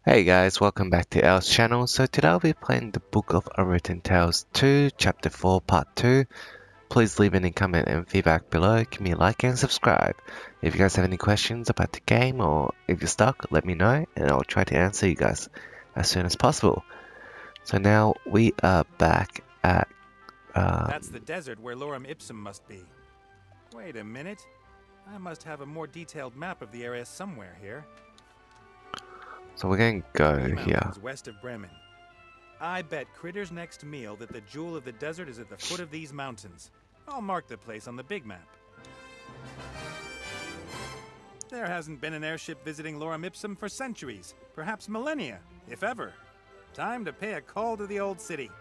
Hey guys, welcome back to our channel. So today I'll be playing the Book of Unwritten Tales 2, Chapter 4, Part 2. Please leave any comment and feedback below, give me a like and subscribe. If you guys have any questions about the game or if you're stuck, let me know and I'll try to answer you guys as soon as possible. So now we are back at... That's the desert where Lorem Ipsum must be. Wait a minute. I must have a more detailed map of the area somewhere here. So we're going to go here. Mountains west of Bremen. I bet Critter's next meal that the jewel of the desert is at the foot of these mountains. I'll mark the place on the big map. There hasn't been an airship visiting Lorem Ipsum for centuries, perhaps millennia, if ever. Time to pay a call to the old city.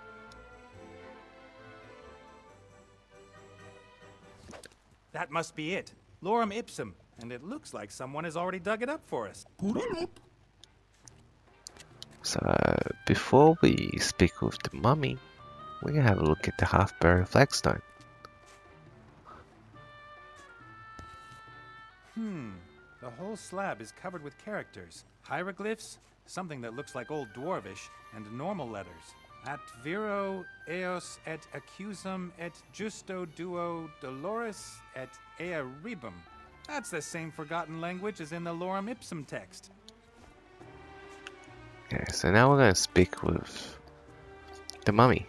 That must be it. Lorem Ipsum. And it looks like someone has already dug it up for us. So before we speak with the mummy, we're going to have a look at the half-buried flagstone. The whole slab is covered with characters. Hieroglyphs, something that looks like Old Dwarvish, and normal letters. At viro eos et accusum et justo duo dolores et ea rebum. That's the same forgotten language as in the Lorem Ipsum text. Okay, so now we're going to speak with the mummy.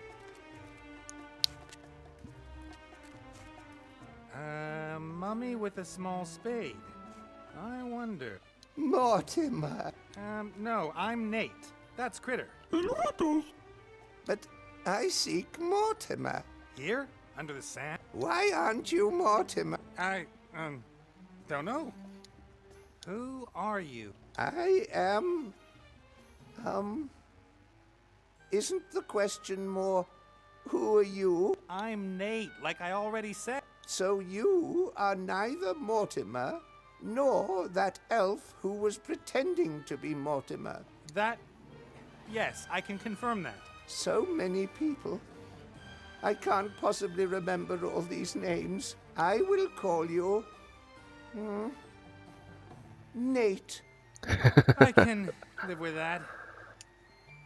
Mummy with a small spade. I wonder. Mortimer. No, I'm Nate. That's Critter. But I seek Mortimer. Here? Under the sand? Why aren't you Mortimer? I, don't know. Who are you? I am... Isn't the question more, who are you? I'm Nate, like I already said. So you are neither Mortimer, nor that elf who was pretending to be Mortimer. That... Yes, I can confirm that. So many people. I can't possibly remember all these names. I will call you... Nate. I can live with that.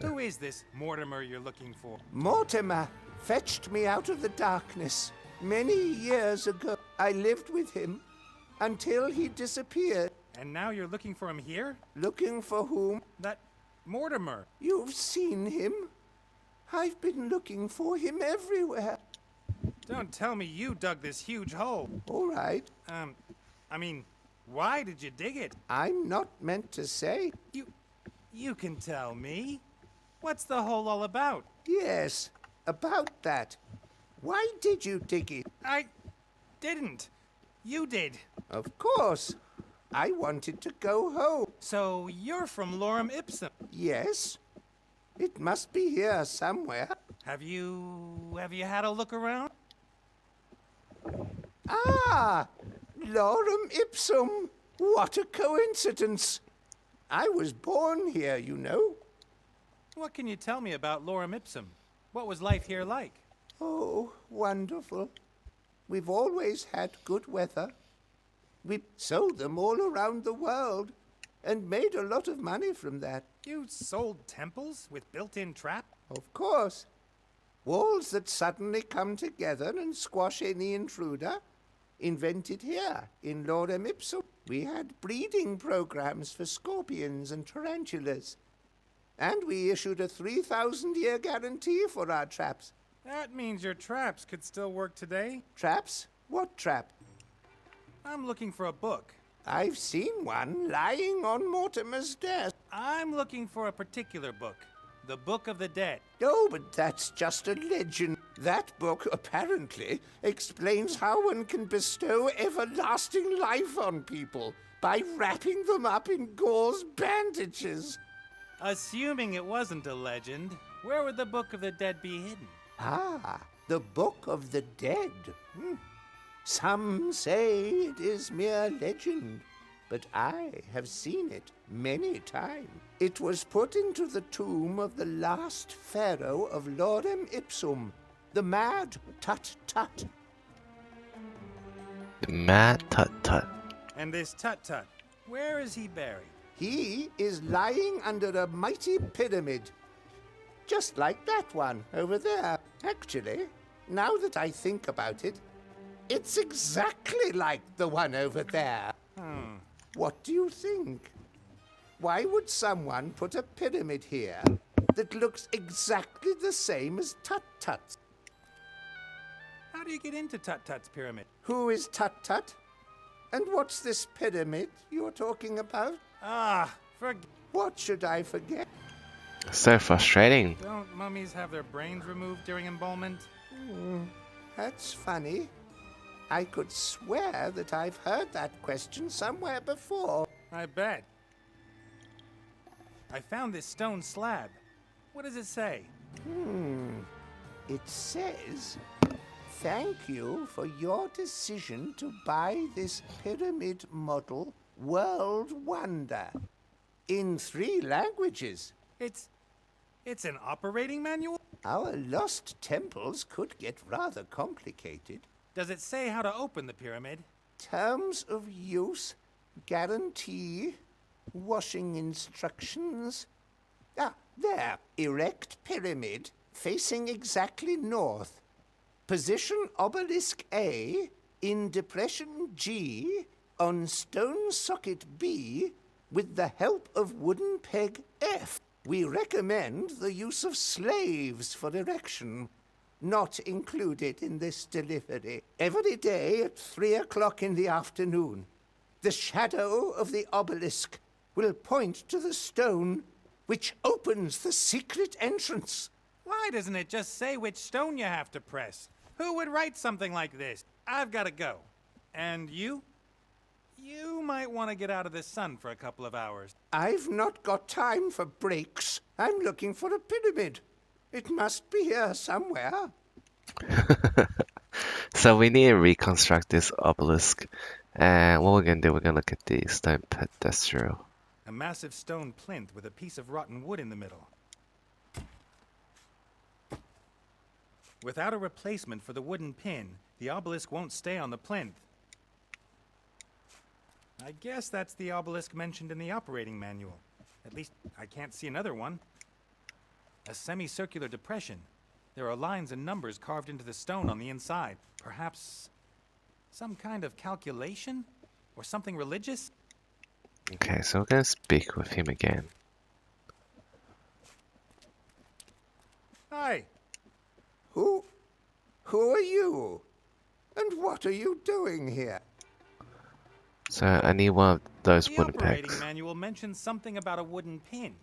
Who is this Mortimer you're looking for? Mortimer fetched me out of the darkness. Many years ago, I lived with him until he disappeared. And now you're looking for him here? Looking for whom? That Mortimer. You've seen him. I've been looking for him everywhere. Don't tell me you dug this huge hole. All right. I mean, why did you dig it? I'm not meant to say. You can tell me. What's the hole all about? Yes, about that. Why did you dig it? I didn't. You did. Of course. I wanted to go home. So you're from Lorem Ipsum. Yes. It must be here somewhere. Have you had a look around? Ah! Lorem Ipsum! What a coincidence! I was born here, you know. What can you tell me about Lorem Ipsum? What was life here like? Oh, wonderful. We've always had good weather. We sold them all around the world and made a lot of money from that. You sold temples with built-in trap? Of course. Walls that suddenly come together and squash any intruder. Invented here in Lorem Ipsum. We had breeding programs for scorpions and tarantulas. And we issued a 3,000-year guarantee for our traps. That means your traps could still work today. Traps? What trap? I'm looking for a book. I've seen one lying on Mortimer's desk. I'm looking for a particular book. The Book of the Dead. Oh, but that's just a legend. That book apparently explains how one can bestow everlasting life on people by wrapping them up in gauze bandages. Assuming it wasn't a legend, where would the Book of the Dead be hidden? Ah, the Book of the Dead. Some say it is mere legend, but I have seen it many times. It was put into the tomb of the last pharaoh of Lorem Ipsum, the Mad Tut-Tut. The Mad Tut-Tut. And this Tut-Tut, where is he buried? He is lying under a mighty pyramid. Just like that one over there. Actually, now that I think about it, it's exactly like the one over there. What do you think? Why would someone put a pyramid here that looks exactly the same as Tut-Tut's? How do you get into Tut-Tut's pyramid? Who is Tut-Tut? And what's this pyramid you're talking about? What should I forget? So frustrating. Don't mummies have their brains removed during embalmment? That's funny. I could swear that I've heard that question somewhere before. I bet. I found this stone slab. What does it say? It says, "Thank you for your decision to buy this pyramid model World Wonder." In 3 languages. It's an operating manual? Our lost temples could get rather complicated. Does it say how to open the pyramid? Terms of use, guarantee, washing instructions. There. Erect pyramid facing exactly north. Position obelisk A in depression G on stone socket B with the help of wooden peg F. We recommend the use of slaves for erection. Not included in this delivery. Every day at 3 o'clock in the afternoon, the shadow of the obelisk will point to the stone which opens the secret entrance. Why doesn't it just say which stone you have to press? Who would write something like this? I've got to go. And you? You might want to get out of the sun for a couple of hours. I've not got time for breaks. I'm looking for a pyramid. It must be here somewhere. So we need to reconstruct this obelisk. And what we're going to do, we're going to look at the stone pedestal. A massive stone plinth with a piece of rotten wood in the middle. Without a replacement for the wooden pin, the obelisk won't stay on the plinth. I guess that's the obelisk mentioned in the operating manual. At least, I can't see another one. A semicircular depression. There are lines and numbers carved into the stone on the inside. Perhaps some kind of calculation? Or something religious? Okay, so we're going to speak with him again. Hi. Who are you? And what are you doing here? So I need one of those The wooden operating pegs. manual mentions something about a wooden pin.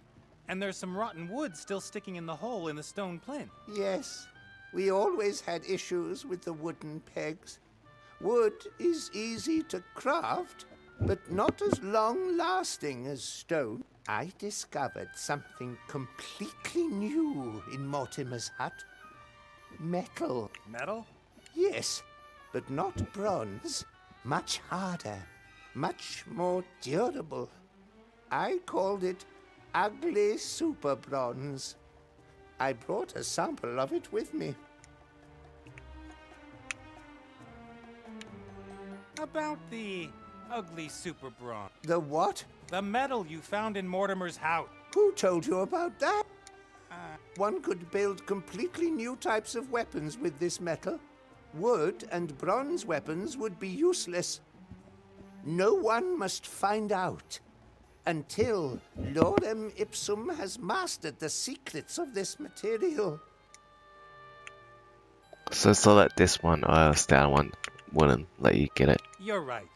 And there's some rotten wood still sticking in the hole in the stone plinth. Yes, we always had issues with the wooden pegs. Wood is easy to craft, but not as long-lasting as stone. I discovered something completely new in Mortimer's hut. Metal. Metal? Yes, but not bronze. Much harder, much more durable. I called it ugly super bronze. I brought a sample of it with me. About the ugly super bronze. The what? The metal you found in Mortimer's house. Who told you about that? One could build completely new types of weapons with this metal. Wood and bronze weapons would be useless. No one must find out until Lorem Ipsum has mastered the secrets of this material. So that this one or else that one wouldn't let you get it. You're right.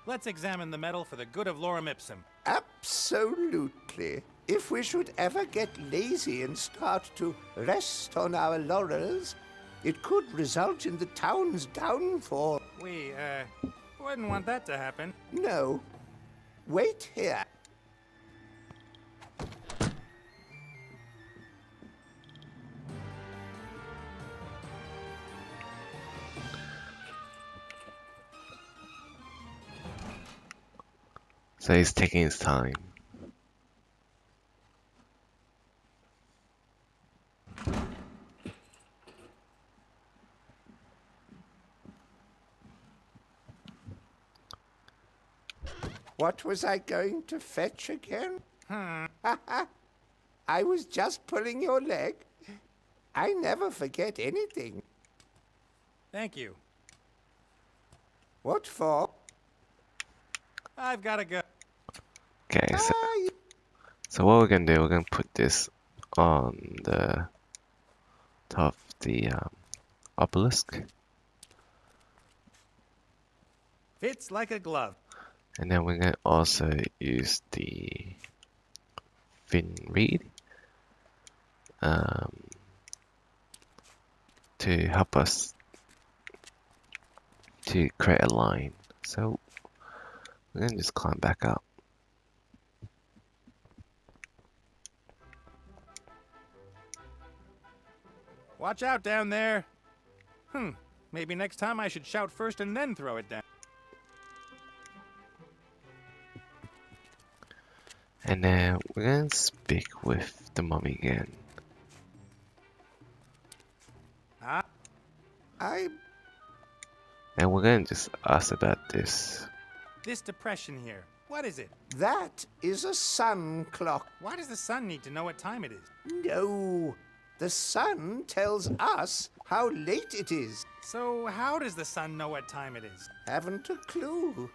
Let's examine the metal for the good of Lorem Ipsum. Absolutely. If we should ever get lazy and start to rest on our laurels, it could result in the town's downfall. We, wouldn't want that to happen. No. Wait here. So he's taking his time. What was I going to fetch again? I was just pulling your leg. I never forget anything. Thank you. What for? I've got to go. Okay, so, Ah, so what we're gonna do, we're gonna put this on the top of the obelisk, Fits like a glove. and then we're gonna also use the fin reed to help us to create a line. So we're gonna just climb back up. Watch out down there. Maybe next time I should shout first and then throw it down. And then we're gonna speak with the mummy again. And we're gonna just ask about this. This depression here. What is it? that is a sun clock. Why does the sun need to know what time it is? No, the sun tells us how late it is. So how does the sun know what time it is? Haven't a clue.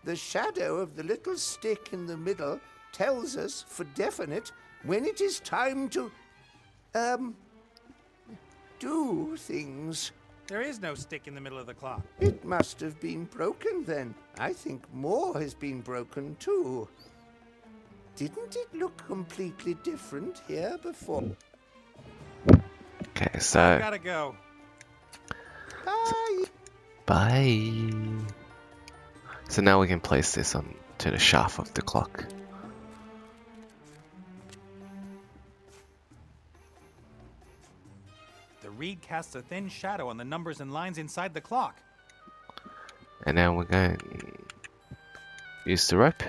The shadow of the little stick in the middle tells us for definite when it is time to, do things. There is no stick in the middle of the clock. It must have been broken then. I think more has been broken too. Didn't it look completely different here before? Okay, so Gotta go. Bye. bye. So now we can place this on to the shaft of the clock. The reed casts a thin shadow on the numbers and lines inside the clock. And then we're going to use the rope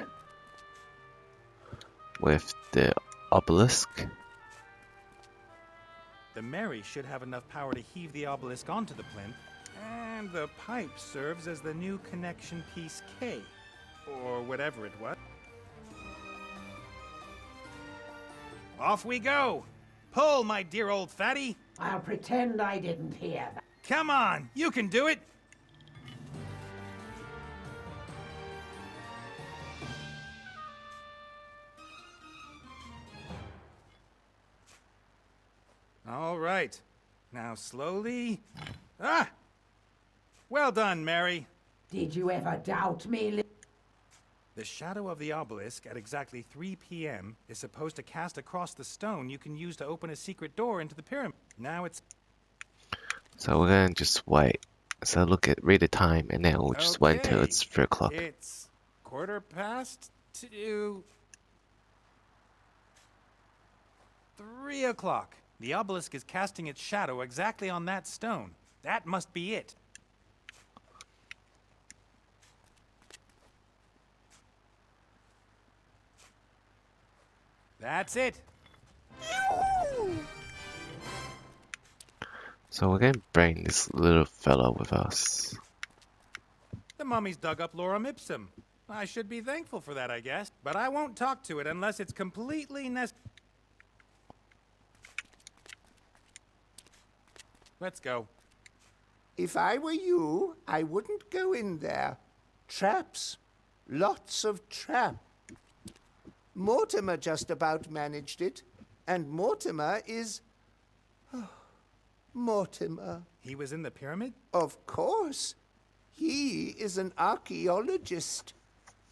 with the obelisk. The Mary should have enough power to heave the obelisk onto the plinth, and the pipe serves as the new connection piece K, or whatever it was. Off we go! Pull, my dear old fatty! I'll pretend I didn't hear that. Come on, you can do it! All right. Now slowly. Ah! Well done, Mary. Did you ever doubt me? The shadow of the obelisk at exactly 3 p.m. is supposed to cast across the stone you can use to open a secret door into the pyramid. Now it's... So we're going to just wait. So read the time, and then we'll just wait until Okay. it's 3 o'clock. It's 2:15. 3 o'clock. The obelisk is casting its shadow exactly on that stone. That must be it. That's it. So we're going to bring this little fellow with us. The mummy's dug up lorem ipsum. I should be thankful for that, I guess. But I won't talk to it unless it's completely necessary. Let's go. If I were you, I wouldn't go in there. Traps. Lots of traps. Mortimer just about managed it, and Mortimer is... Mortimer. He was in the pyramid? Of course. He is an archaeologist.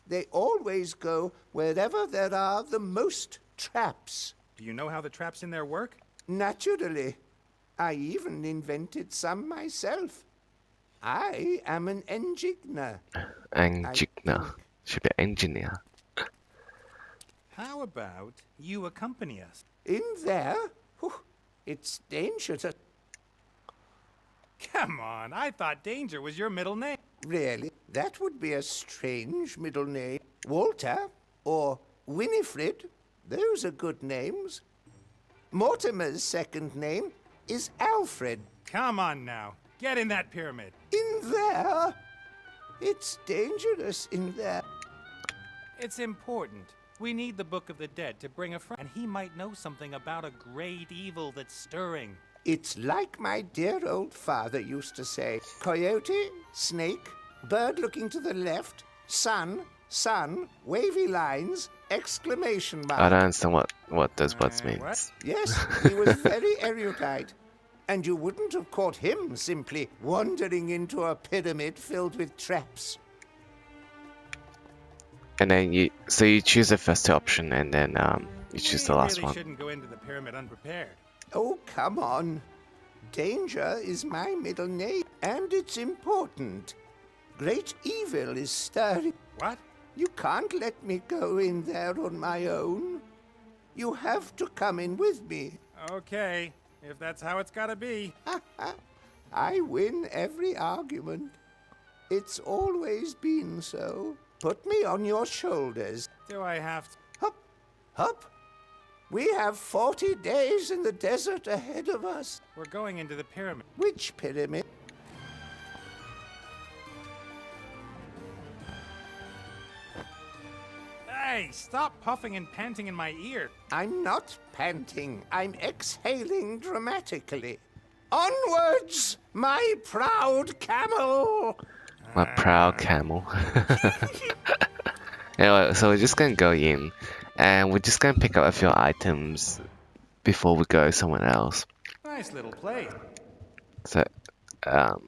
They always go wherever there are the most traps. Do you know how the traps in there work? Naturally. I even invented some myself. I am an engineer. Engineer. Should be engineer. How about you accompany us? In there? Whew, it's dangerous. Come on, I thought Danger was your middle name. Really? That would be a strange middle name. Walter or Winifred, those are good names. Mortimer's second name is Alfred. Come on now, get in that pyramid. In there? It's dangerous in there. It's important. We need the Book of the Dead to bring a friend, and he might know something about a great evil that's stirring. It's like my dear old father used to say, coyote, snake, bird looking to the left, sun, wavy lines, exclamation mark. I don't understand what those words mean. What? Yes, he was very erudite. And you wouldn't have caught him simply wandering into a pyramid filled with traps. And then you choose the first option, and then you choose the last We really one. shouldn't go into the pyramid unprepared. Oh, come on. Danger is my middle name, and it's important. Great evil is stirring. What? You can't let me go in there on my own. You have to come in with me. Okay, if that's how it's gotta be. I win every argument. It's always been so. Put me on your shoulders. Do I have to? Hup, hup. We have 40 days in the desert ahead of us. We're going into the pyramid. Which pyramid? Hey, stop puffing and panting in my ear. I'm not panting. I'm exhaling dramatically. Onwards, my proud camel! My proud camel. Anyway, so we're just gonna go in, and we're just gonna pick up a few items before we go somewhere else. Nice little play. So,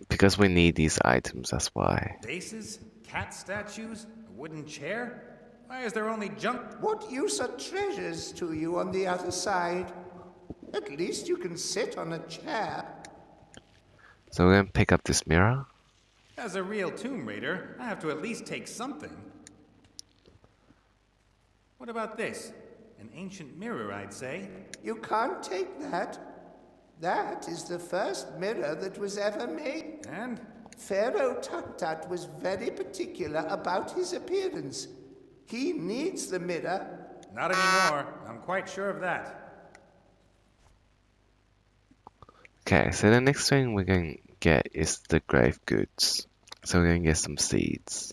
because we need these items, that's why. Vases, cat statues, a wooden chair. Why is there only junk? What use are treasures to you on the other side? At least you can sit on a chair. So we're gonna pick up this mirror. As a real Tomb Raider, I have to at least take something. What about this? An ancient mirror, I'd say. You can't take that. That is the first mirror that was ever made. And? Pharaoh Tut was very particular about his appearance. He needs the mirror. Not anymore. I'm quite sure of that. Okay, so the next thing we're gonna get is the grave goods. So we're gonna get some seeds.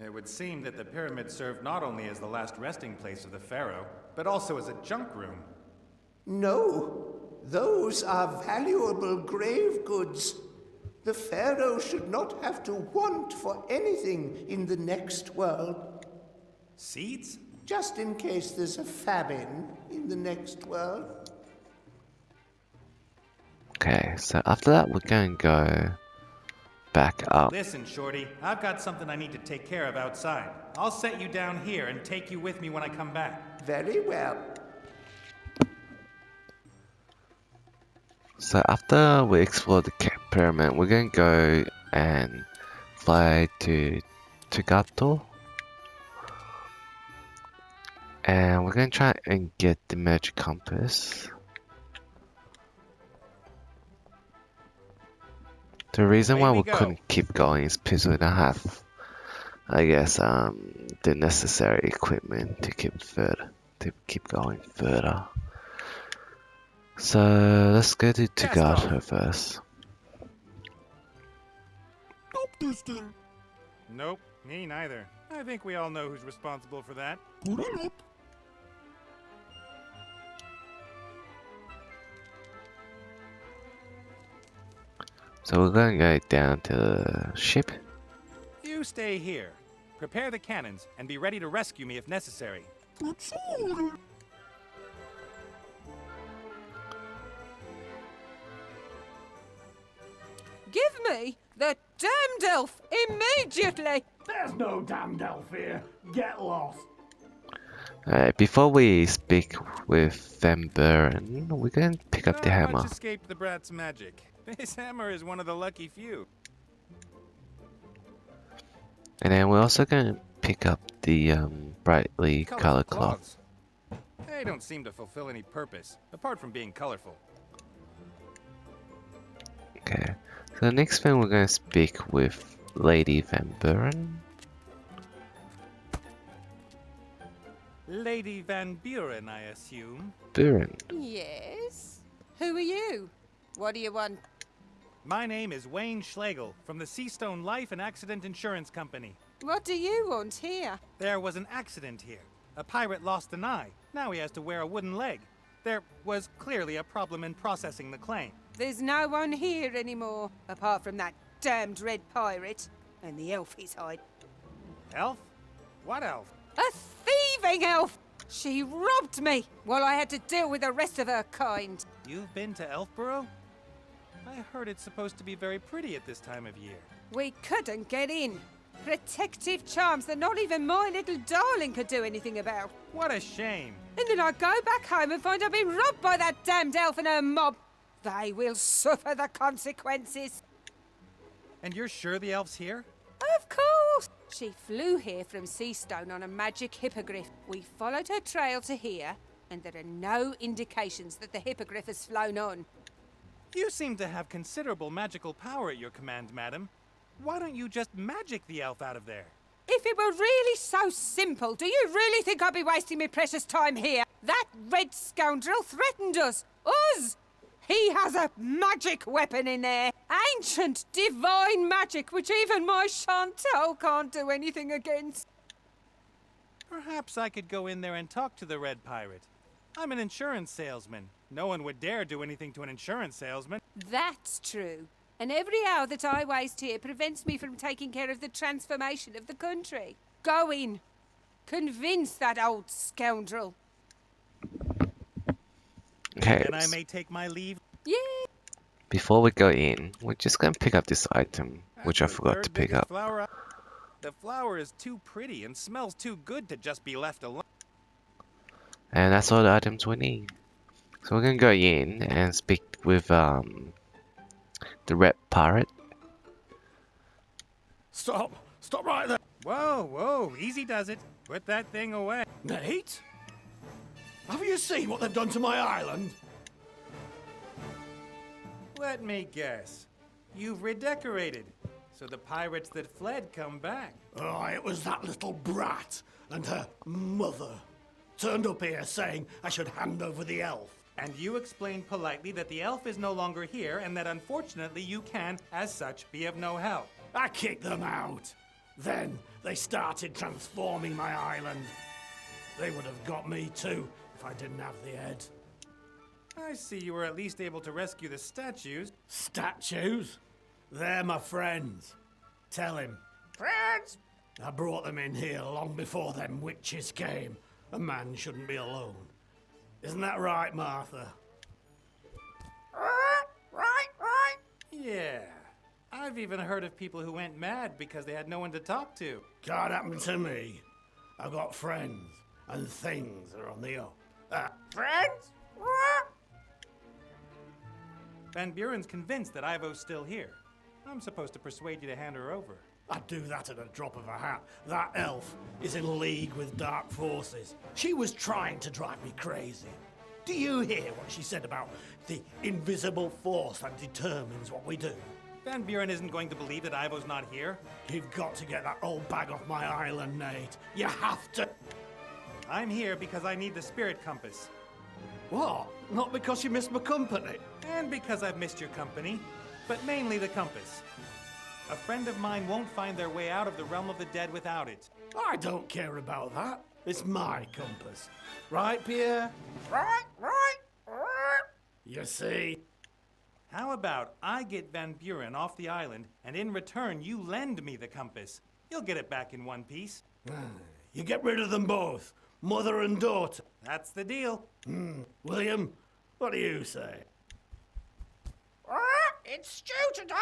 It would seem that the pyramid served not only as the last resting place of the pharaoh, but also as a junk room. No, those are valuable grave goods. The pharaoh should not have to want for anything in the next world. Seeds? Just in case there's a famine in the next world. Okay, so after that we're gonna go back up. Listen, Shorty, I've got something I need to take care of outside. I'll set you down here and take you with me when I come back. Very well. So after we explore the pyramid, we're gonna go and fly to Klaatu. And we're gonna try and get the magic compass. The reason why Away we we go. couldn't keep going is because we don't have, I guess, the necessary equipment to keep going further. So let's go to Klaatu first. Stop this thing. Nope, me neither. I think we all know who's responsible for that. Put it up. So we're gonna go down to the ship. You stay here. Prepare the cannons and be ready to rescue me if necessary. That's all. Give me the damned elf immediately! There's no damned elf here. Get lost. Alright, before we speak with Van Buren, we're gonna pick up the Not hammer. much escaped the brat's magic. This hammer is one of the lucky few. And then we're also gonna pick up the brightly Colorful colored cloth. cloths. They don't seem to fulfill any purpose, apart from being colorful. Okay, so the next thing we're gonna speak with Lady Van Buren. Lady Van Buren, I assume. Buren. Yes? Who are you? What do you want? My name is Wayne Schlegel from the Seastone Life and Accident Insurance Company. What do you want here? There was an accident here. A pirate lost an eye. Now he has to wear a wooden leg. There was clearly a problem in processing the claim. There's no one here anymore, apart from that damned red pirate and the elf he's hiding. Elf? What elf? A thieving elf! She robbed me while I had to deal with the rest of her kind. You've been to Elfborough? I heard it's supposed to be very pretty at this time of year. We couldn't get in. Protective charms that not even my little darling could do anything about. What a shame. And then I go back home and find I've been robbed by that damned elf and her mob. They will suffer the consequences. And you're sure the elf's here? Of course. She flew here from Seastone on a magic hippogriff. We followed her trail to here, and there are no indications that the hippogriff has flown on. You seem to have considerable magical power at your command, madam. Why don't you just magic the elf out of there? If it were really so simple, do you really think I'd be wasting my precious time here? That red scoundrel threatened us. Us! He has a magic weapon in there. Ancient, divine magic, which even my Chantal can't do anything against. Perhaps I could go in there and talk to the red pirate. I'm an insurance salesman. No one would dare do anything to an insurance salesman. That's true. And every hour that I waste here prevents me from taking care of the transformation of the country. Go in. Convince that old scoundrel. Okay, And I may take my leave. Yeah. before we go in, we're just gonna pick up this item, which I That's the forgot to third pick biggest up. flower The flower is too pretty and smells too good to just be left alone. And that's all the items we need. So we're gonna go in and speak with the red pirate. Stop! Stop right there! Whoa, whoa, easy does it. Put that thing away. Nate? Have you seen what they've done to my island? Let me guess. You've redecorated, so the pirates that fled come back. Oh, it was that little brat and her mother. Turned up here saying I should hand over the elf. And you explained politely that the elf is no longer here and that unfortunately you can, as such, be of no help. I kicked them out. Then they started transforming my island. They would have got me too if I didn't have the head. I see you were at least able to rescue the statues. Statues? They're my friends. Tell him. Friends! I brought them in here long before them witches came. A man shouldn't be alone. Isn't that right, Martha? Right. Yeah. I've even heard of people who went mad because they had no one to talk to. Can't happen to me. I've got friends, and things are on the up. Friends? Van Buren's convinced that Ivo's still here. I'm supposed to persuade you to hand her over. I'd do that at a drop of a hat. That elf is in league with dark forces. She was trying to drive me crazy. Do you hear what she said about the invisible force that determines what we do? Van Buren isn't going to believe that Ivo's not here. You've got to get that old bag off my island, Nate. You have to. I'm here because I need the spirit compass. What? Not because you missed my company? And because I've missed your company. But mainly the compass. A friend of mine won't find their way out of the realm of the dead without it. I don't care about that. It's my compass. Right, Pierre? Right. You see? How about I get Van Buren off the island, and in return you lend me the compass? You'll get it back in one piece. You get rid of them both, mother and daughter. That's the deal. William, what do you say? It's stew today.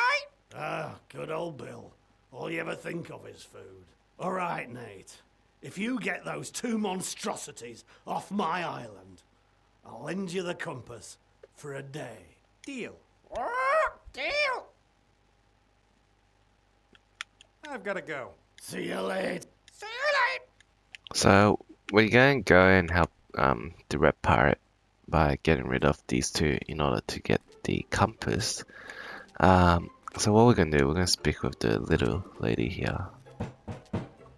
Ah, good old Bill. All you ever think of is food. All right, Nate. If you get those two monstrosities off my island, I'll lend you the compass for a day. Deal. Deal. I've got to go. See you later. See you later. So we're going to go and help the red pirate by getting rid of these two in order to get the compass. So what we're going to do, we're going to speak with the little lady here.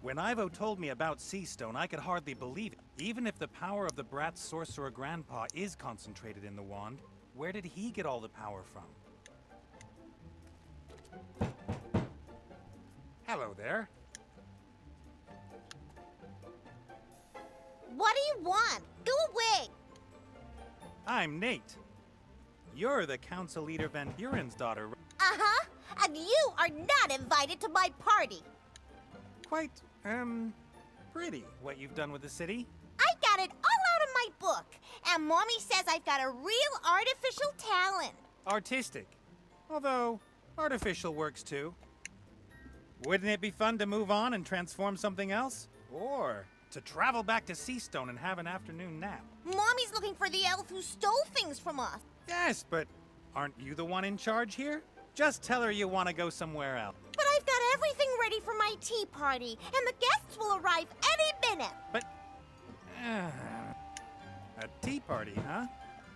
When Ivo told me about Seastone, I could hardly believe it. Even if the power of the brat sorcerer grandpa is concentrated in the wand, where did he get all the power from? Hello there. What do you want? Go away! I'm Nate. You're the council leader Van Buren's daughter. Uh-huh. And you are not invited to my party. Quite, pretty what you've done with the city. I got it all out of my book. And Mommy says I've got a real artificial talent. Artistic. Although, artificial works too. Wouldn't it be fun to move on and transform something else? Or to travel back to Seastone and have an afternoon nap? Mommy's looking for the elf who stole things from us. Yes, but aren't you the one in charge here? Just tell her you want to go somewhere else. But I've got everything ready for my tea party, and the guests will arrive any minute. But... a tea party, huh?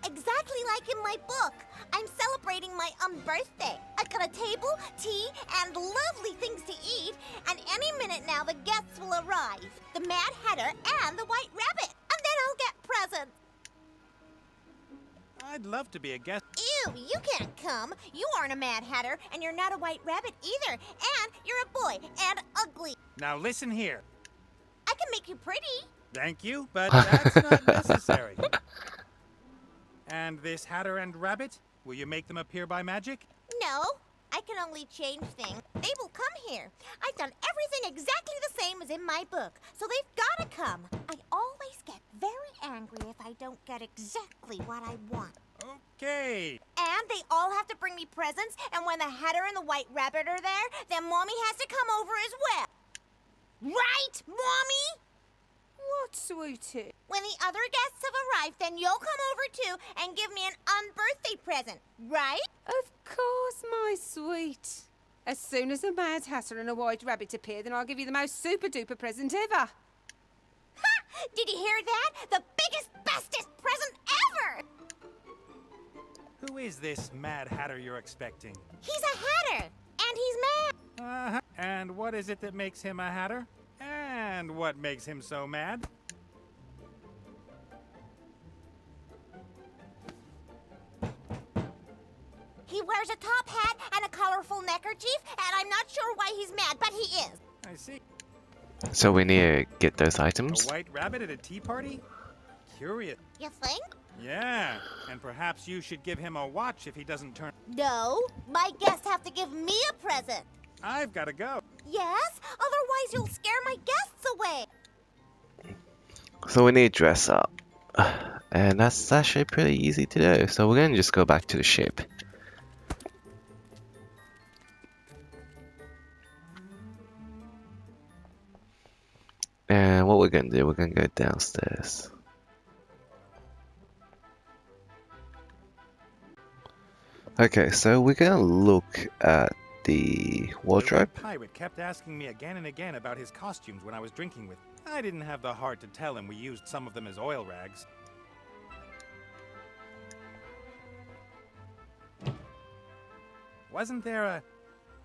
Exactly like in my book. I'm celebrating my birthday. I've got a table, tea, and lovely things to eat. And any minute now, the guests will arrive. The Mad Hatter and the White Rabbit. And then I'll get presents. I'd love to be a guest. Ew, you can't come. You aren't a Mad Hatter, and you're not a White Rabbit either. And you're a boy, and ugly. Now listen here. I can make you pretty. Thank you, but that's not necessary. And this Hatter and Rabbit? Will you make them appear by magic? No, I can only change things. They will come here. I've done everything exactly the same as in my book, so they've got to come. I always get very angry if I don't get exactly what I want. Okay. And they all have to bring me presents, and when the Hatter and the White Rabbit are there, then Mommy has to come over as well. Right, Mommy? What, sweetie? When the other guests have arrived, then you'll come over too and give me an unbirthday present, right? Of course, my sweet. As soon as a Mad Hatter and a White Rabbit appear, then I'll give you the most super-duper present ever. Ha! Did you hear that? The biggest, bestest present ever! Who is this Mad Hatter you're expecting? He's a Hatter, and he's mad. Uh-huh. And what is it that makes him a Hatter? And what makes him so mad? He wears a top hat and a colorful neckerchief, and I'm not sure why he's mad, but he is. I see. So we need to get those A items. white rabbit at a tea party? Curious. You think? Yeah, and perhaps you should give him a watch if he doesn't turn... No, my guests have to give me a present. I've got to go. Yes? Otherwise you'll scare my guests away. So we need to dress up. And that's actually pretty easy to do. So we're going to just go back to the ship. And what we're going to do, we're going to go downstairs. Okay, so we're going to look at the wardrobe. The pirate kept asking me again and again about his costumes when I was drinking with him. I didn't have the heart to tell him we used some of them as oil rags. Wasn't there a...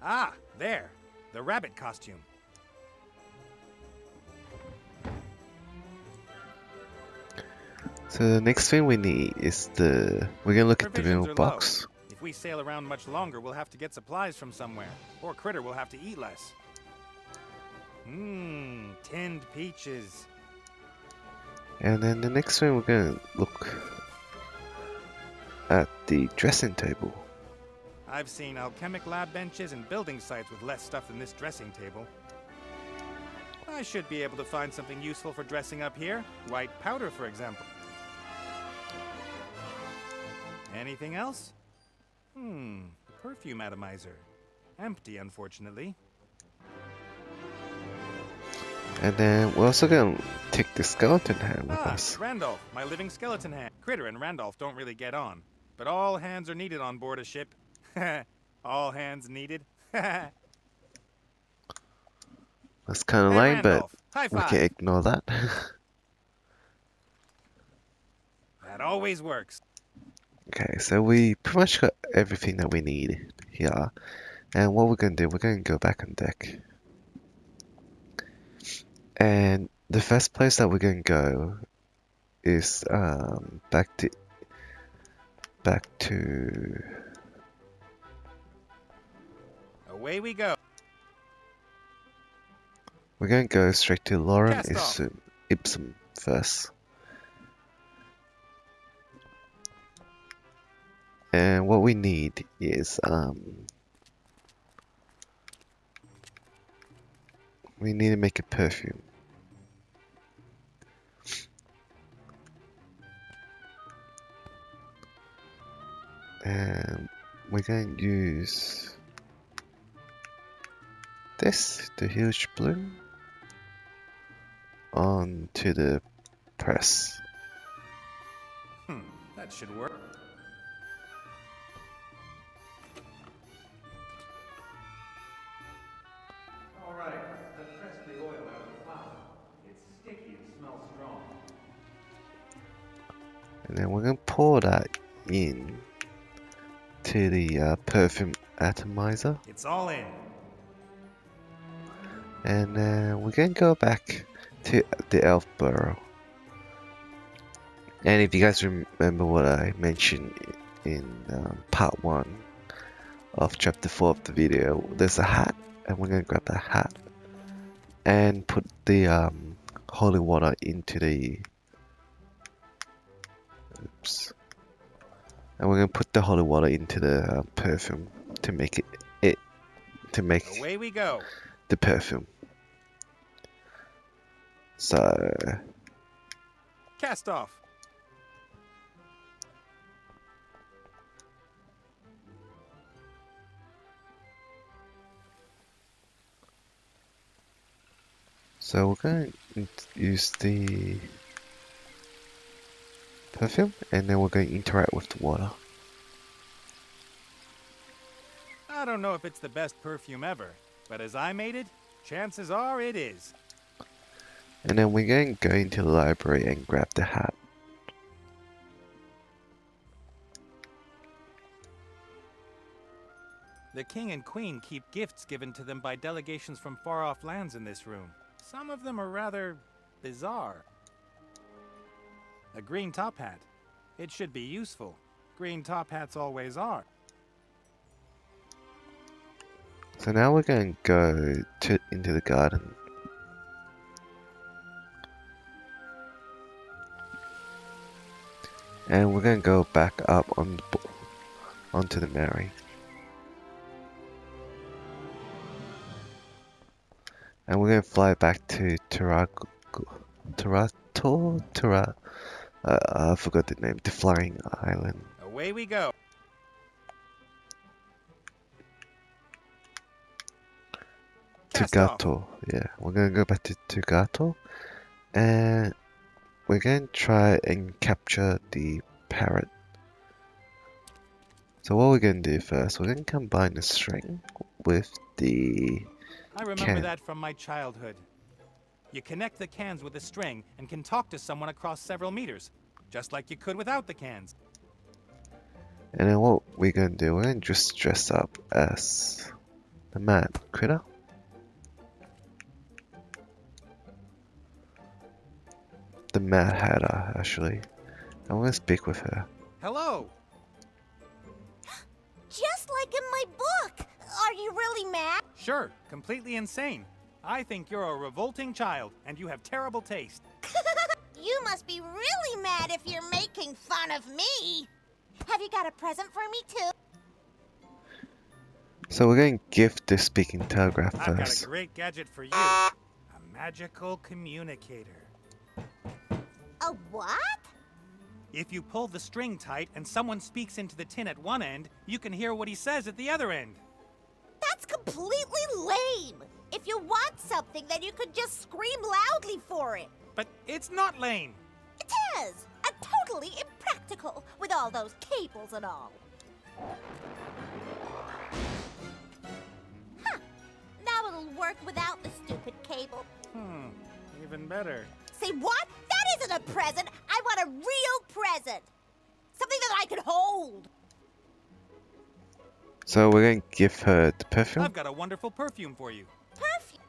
Ah, there. The rabbit costume. So the next thing we need is we're going to look at the Provisions real are box. low. If we sail around much longer, we'll have to get supplies from somewhere. Or Critter will have to eat less. Tinned peaches. And then the next thing we're going to look at the dressing table. I've seen alchemic lab benches and building sites with less stuff than this dressing table. I should be able to find something useful for dressing up here. White powder, for example. Anything else? Perfume atomizer. Empty, unfortunately. And then we're also going to take the skeleton hand with us. Randolph, my living skeleton hand. Critter and Randolph don't really get on. But all hands are needed on board a ship. All hands needed. That's kind of Hey, lame, but Randolph, high we five. can ignore that. That always works. Okay, so we pretty much got everything that we need here. And what we're going to do, we're going to go back on deck. And the first place that we're going to go is back to Away we go. we're going to go straight to Lauren Cast off. Ipsum. first. And what we need is we need to make a perfume. And we're going to use this, the huge bloom, onto the press. That should work. All right, let's press the oil out of the flower. It's sticky and smells strong. And then we're going to pour that in to the perfume atomizer. It's all in. And we're going to go back to the elf burrow. And if you guys remember what I mentioned in part 1 of chapter 4 of the video, there's a hat, and we're going to grab that hat and put the holy water into the... Oops. And we're going to put the holy water into the perfume to make Away we go. the perfume. So Cast off. we're going to use the perfume, and then we're going to interact with the water. I don't know if it's the best perfume ever, but as I made it, chances are it is. And then we're going to go into the library and grab the hat. The king and queen keep gifts given to them by delegations from far-off lands in this room. Some of them are rather bizarre. A green top hat. It should be useful. Green top hats always are. So now we're going to go into the garden. And we're going to go back up on onto the Mary. And we're going to fly back to I forgot the name, the flying island. Away we go. Cast off. Gato, yeah. We're going to go back to Gato. And we're going to try and capture the parrot. So what we're going to do first, we're going to combine the string with the I remember can. that from my childhood. You connect the cans with a string and can talk to someone across several meters, just like you could without the cans. And then what we're going to do, we're going to just dress up as the mad critter. The Mad Hatter, actually. I'm going to speak with her. Hello! Just like in my book. Are you really mad? Sure, completely insane. I think you're a revolting child, and you have terrible taste. You must be really mad if you're making fun of me. Have you got a present for me, too? So we're going to gift the speaking telegraph I've got a first. great gadget for you. A magical communicator. A what? If you pull the string tight and someone speaks into the tin at one end, you can hear what he says at the other end. That's completely lame. If you want something, then you could just scream loudly for it. But it's not lame. It is. And totally impractical with all those cables and all. Huh. Now it'll work without the stupid cable. Even better. Say what? That isn't a present. I want a real present. Something that I can hold. So we're going to give her the perfume. I've got a wonderful perfume for you. Perfume.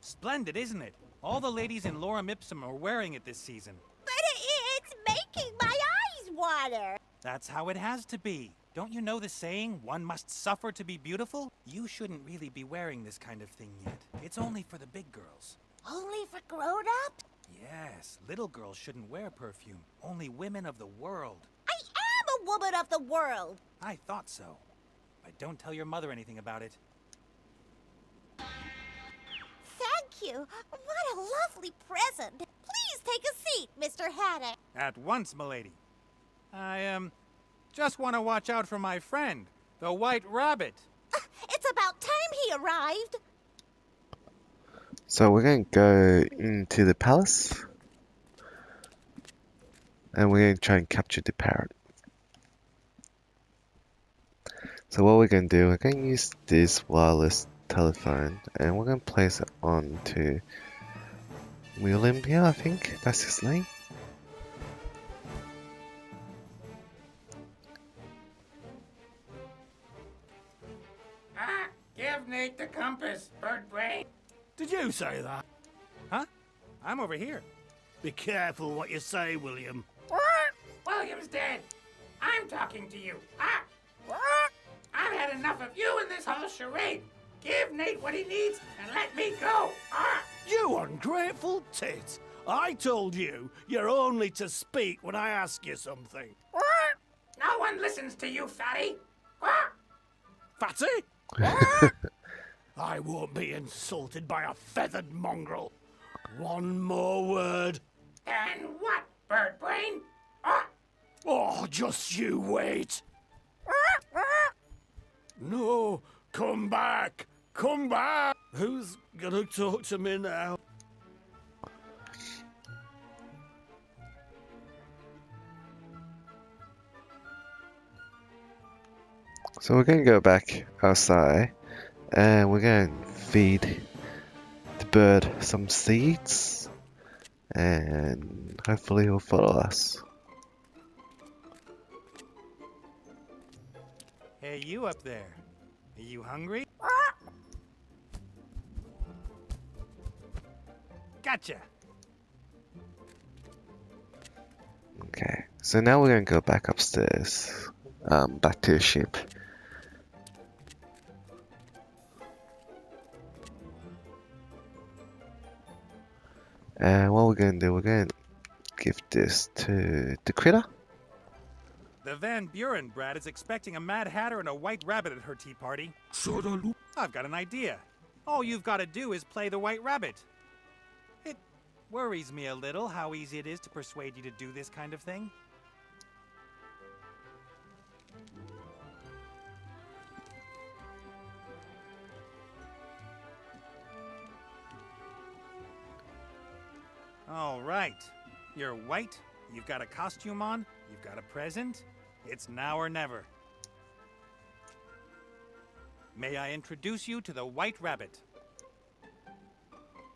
Splendid, isn't it? All the ladies in Lorem Ipsum are wearing it this season. But it's making my eyes water. That's how it has to be. Don't you know the saying, one must suffer to be beautiful? You shouldn't really be wearing this kind of thing yet. It's only for the big girls. Only for grown-ups? Yes, little girls shouldn't wear perfume. Only women of the world. I am a woman of the world. I thought so. But don't tell your mother anything about it. Thank you. What a lovely present. Please take a seat, Mr. Hatter. At once, milady. I, just want to watch out for my friend, the White Rabbit. It's about time he arrived. So we're going to go into the palace. And we're going to try and capture the parrot. So what we're going to do, we're going to use this wireless telephone. And we're going to place it onto William here, I think. That's his name. Give Nate the compass, bird brain. Did you say that? Huh? I'm over here. Be careful what you say, William. William's dead. I'm talking to you. I've had enough of you and this whole charade. Give Nate what he needs and let me go. You ungrateful tit! I told you you're only to speak when I ask you something. No one listens to you, fatty. Fatty? I won't be insulted by a feathered mongrel. One more word. And what, bird brain? Oh, just you wait. No, come back. Come back. Who's gonna talk to me now? So we're going to go back outside. And we're going to feed the bird some seeds. And hopefully he'll follow us. Hey, you up there. Are you hungry? Gotcha. Okay, so now we're going to go back upstairs. Back to the ship. And what we're going to do, we're going to give this to the critter. The Van Buren brat is expecting a Mad Hatter and a White Rabbit at her tea party. I've got an idea. All you've got to do is play the White Rabbit. It worries me a little how easy it is to persuade you to do this kind of thing. All right. You're white, you've got a costume on, you've got a present. It's now or never. May I introduce you to the White Rabbit?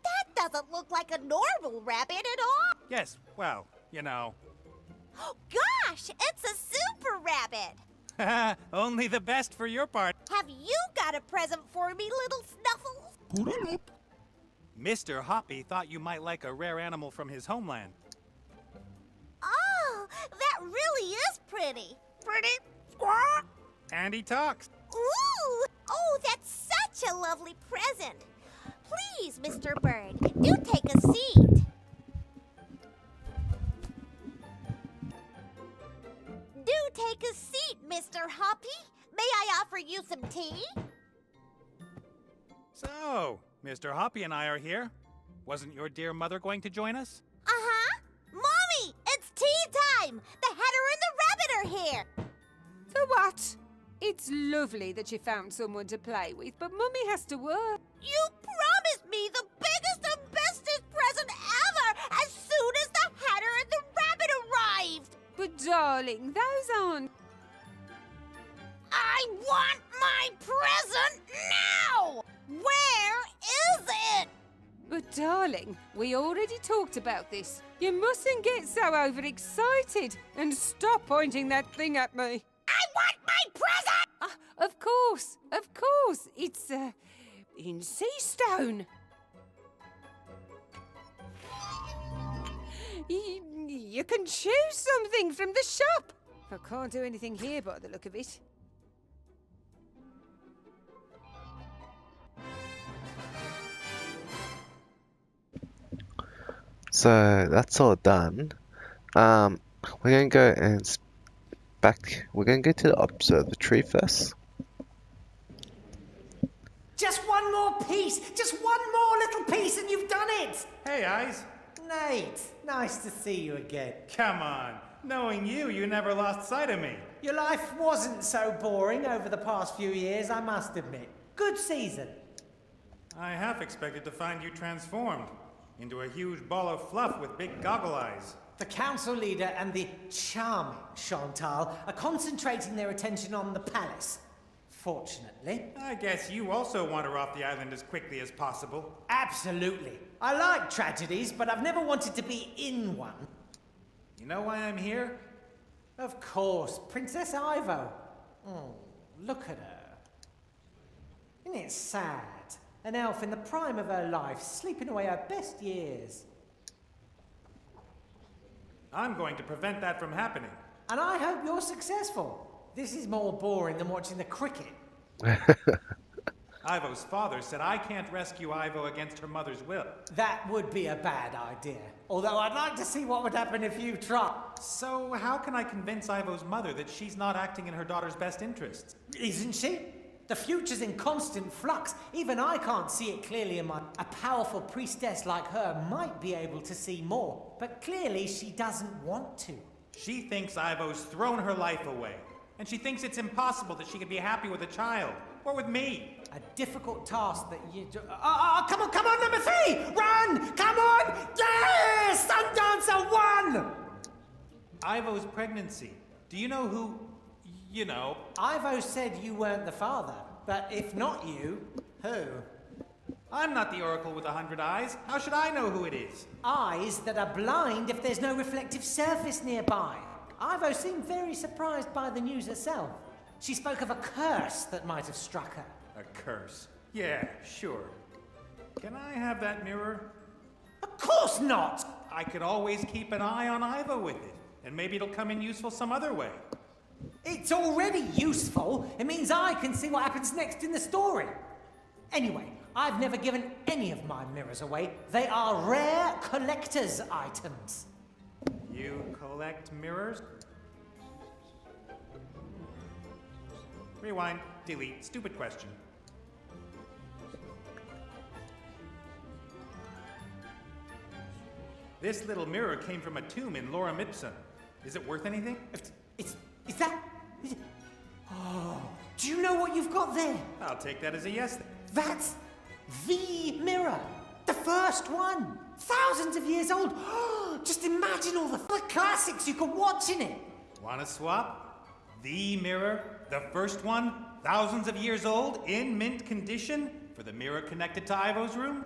That doesn't look like a normal rabbit at all. Yes, well, you know. Oh, gosh, it's a super rabbit. Only the best for your part. Have you got a present for me, little Snuffles? Mr. Hoppy thought you might like a rare animal from his homeland. Oh, that really is pretty. Pretty? Squawk! And he talks. Ooh! Oh, that's such a lovely present. Please, Mr. Bird, do take a seat. Do take a seat, Mr. Hoppy. May I offer you some tea? So, Mr. Hoppy and I are here. Wasn't your dear mother going to join us? Uh-huh. Mommy, it's tea time. The Hatter and the Rabbit are here. So what? It's lovely that you found someone to play with, but Mummy has to work. You promised me the biggest and bestest present ever as soon as the Hatter and the Rabbit arrived. But darling, those aren't... I want my present now! Where is it? But darling, we already talked about this. You mustn't get so overexcited and stop pointing that thing at me. I want my present! Of course. It's, in sea stone. You can choose something from the shop. I can't do anything here by the look of it. So that's all done. We're gonna go and we're gonna go to the observatory first. Just one more piece! Just one more little piece and you've done it! Hey, Eyes. Nate, nice to see you again. Come on. Knowing you, you never lost sight of me. Your life wasn't so boring over the past few years, I must admit. Good season. I half expected to find you transformed into a huge ball of fluff with big goggle eyes. The council leader and the charming Chantal are concentrating their attention on the palace. Fortunately. I guess you also want her off the island as quickly as possible. Absolutely. I like tragedies, but I've never wanted to be in one. You know why I'm here? Of course, Princess Ivo. Oh, look at her. Isn't it sad? An elf in the prime of her life, sleeping away her best years. I'm going to prevent that from happening. And I hope you're successful. This is more boring than watching the cricket. Ivo's father said I can't rescue Ivo against her mother's will. That would be a bad idea. Although I'd like to see what would happen if you tried. So how can I convince Ivo's mother that she's not acting in her daughter's best interests? Isn't she? The future's in constant flux. Even I can't see it clearly in my... A powerful priestess like her might be able to see more. But clearly she doesn't want to. She thinks Ivo's thrown her life away. And she thinks it's impossible that she could be happy with a child. Or with me. A difficult task that you do... come on, number 3! Run! Come on! Yes! Sundancer 1! Ivo's pregnancy. Do you know who... You know... Ivo said you weren't the father. But if not you, who? I'm not the oracle with 100 eyes. How should I know who it is? Eyes that are blind if there's no reflective surface nearby. Ivo seemed very surprised by the news herself. She spoke of a curse that might have struck her. A curse? Yeah, sure. Can I have that mirror? Of course not! I could always keep an eye on Ivo with it. And maybe it'll come in useful some other way. It's already useful. It means I can see what happens next in the story. Anyway, I've never given any of my mirrors away. They are rare collector's items. You collect mirrors? Rewind, delete, stupid question. This little mirror came from a tomb in Lorem Ipsum. Is it worth anything? Is that... Oh, do you know what you've got there? I'll take that as a yes. That's the mirror. The first one. Thousands of years old. Just imagine all the classics you could watch in it. Want to swap? The mirror, the first one, thousands of years old, in mint condition, for the mirror connected to Ivo's room?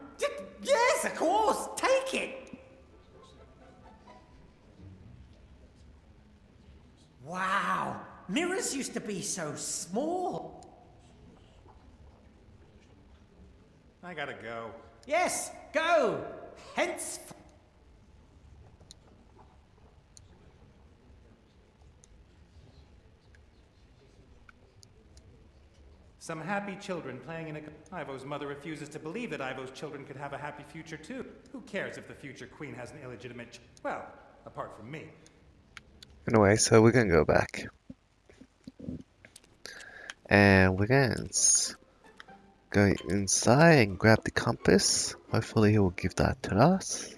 Yes, of course. Take it. Wow. Mirrors used to be so small. I gotta go. Yes, go. Hence... Some happy children playing in a... Ivo's mother refuses to believe that Ivo's children could have a happy future too. Who cares if the future queen has an illegitimate... Well, apart from me. Anyway, so we're gonna go back. And we're gonna go inside and grab the compass. Hopefully he will give that to us.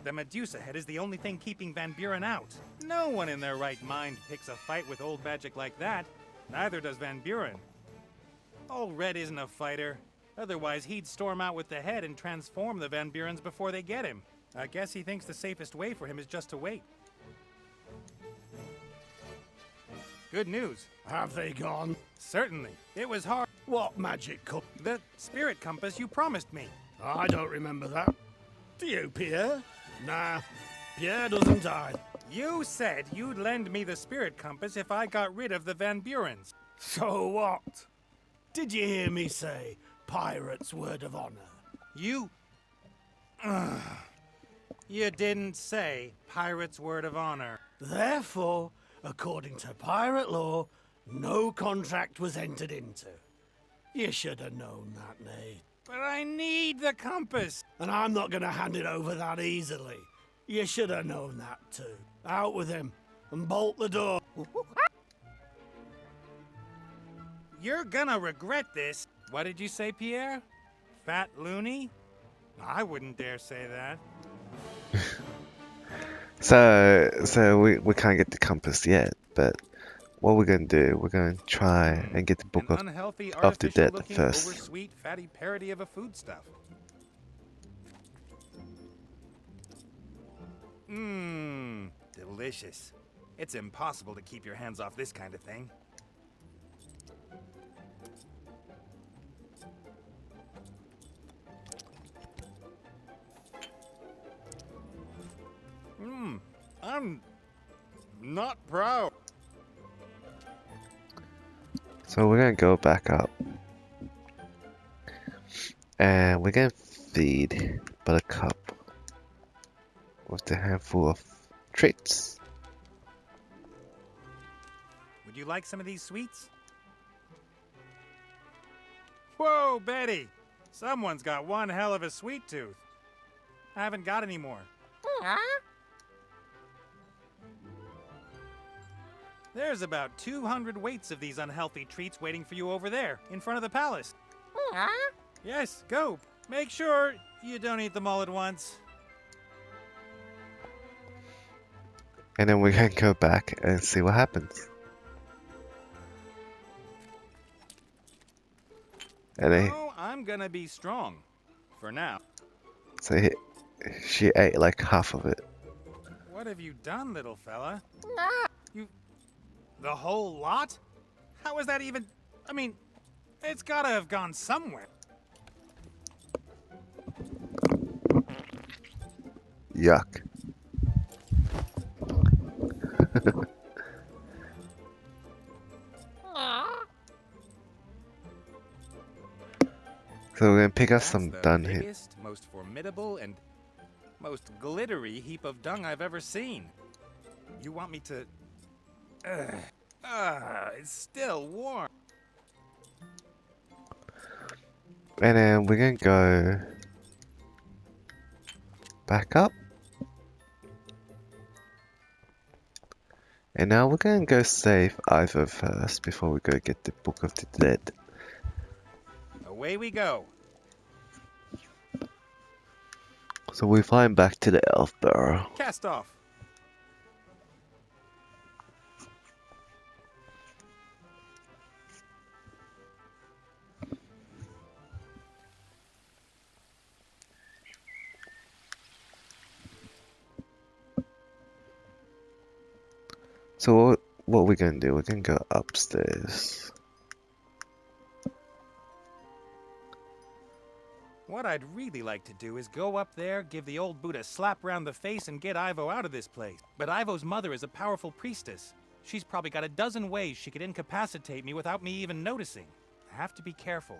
The Medusa head is the only thing keeping Van Buren out. No one in their right mind picks a fight with old magic like that. Neither does Van Buren. Old Red isn't a fighter. Otherwise, he'd storm out with the head and transform the Van Burens before they get him. I guess he thinks the safest way for him is just to wait. Good news. Have they gone? Certainly. It was hard. What magic cup? The spirit compass you promised me. I don't remember that. Do you, Pierre? Nah, Pierre doesn't either. You said you'd lend me the spirit compass if I got rid of the Van Burens. So what? Did you hear me say pirate's word of honor? You didn't say pirate's word of honor. Therefore, according to pirate law, no contract was entered into. You should have known that, Nate. But I need the compass. And I'm not gonna hand it over that easily. You should have known that too. Out with him and bolt the door. You're gonna regret this. What did you say, Pierre? Fat loony? I wouldn't dare say that. So we can't get the compass yet, but what we're gonna do, we're gonna try and get the Book An of unhealthy, the artificial Dead looking, first. oversweet, fatty parody of a foodstuff. Mmm, delicious. It's impossible to keep your hands off this kind of thing. I'm not proud. So we're gonna go back up. And we're gonna feed Buttercup with a handful of treats. Would you like some of these sweets? Whoa, Betty! Someone's got one hell of a sweet tooth. I haven't got any more. There's about 200 weights of these unhealthy treats waiting for you over there, in front of the palace. Yes, go. Make sure you don't eat them all at once. And then we're gonna go back and see what happens. And they, Oh, I'm gonna be strong. For now. so she ate like half of it. What have you done, little fella? You... The whole lot? How is that even... I mean, it's gotta have gone somewhere. Yuck. So we're gonna pick up some dung here. Biggest, most formidable, and most glittery heap of dung I've ever seen. You want me to... it's still warm. And then we're gonna go back up. And now we're gonna go save Ivo first before we go get the Book of the Dead. Away we go. So we're flying back to the Elf Burrow. Cast off. So what we're gonna do, we're gonna go upstairs. What I'd really like to do is go up there, give the old boot a slap round the face, and get Ivo out of this place. But Ivo's mother is a powerful priestess. She's probably got a dozen ways she could incapacitate me without me even noticing. I have to be careful.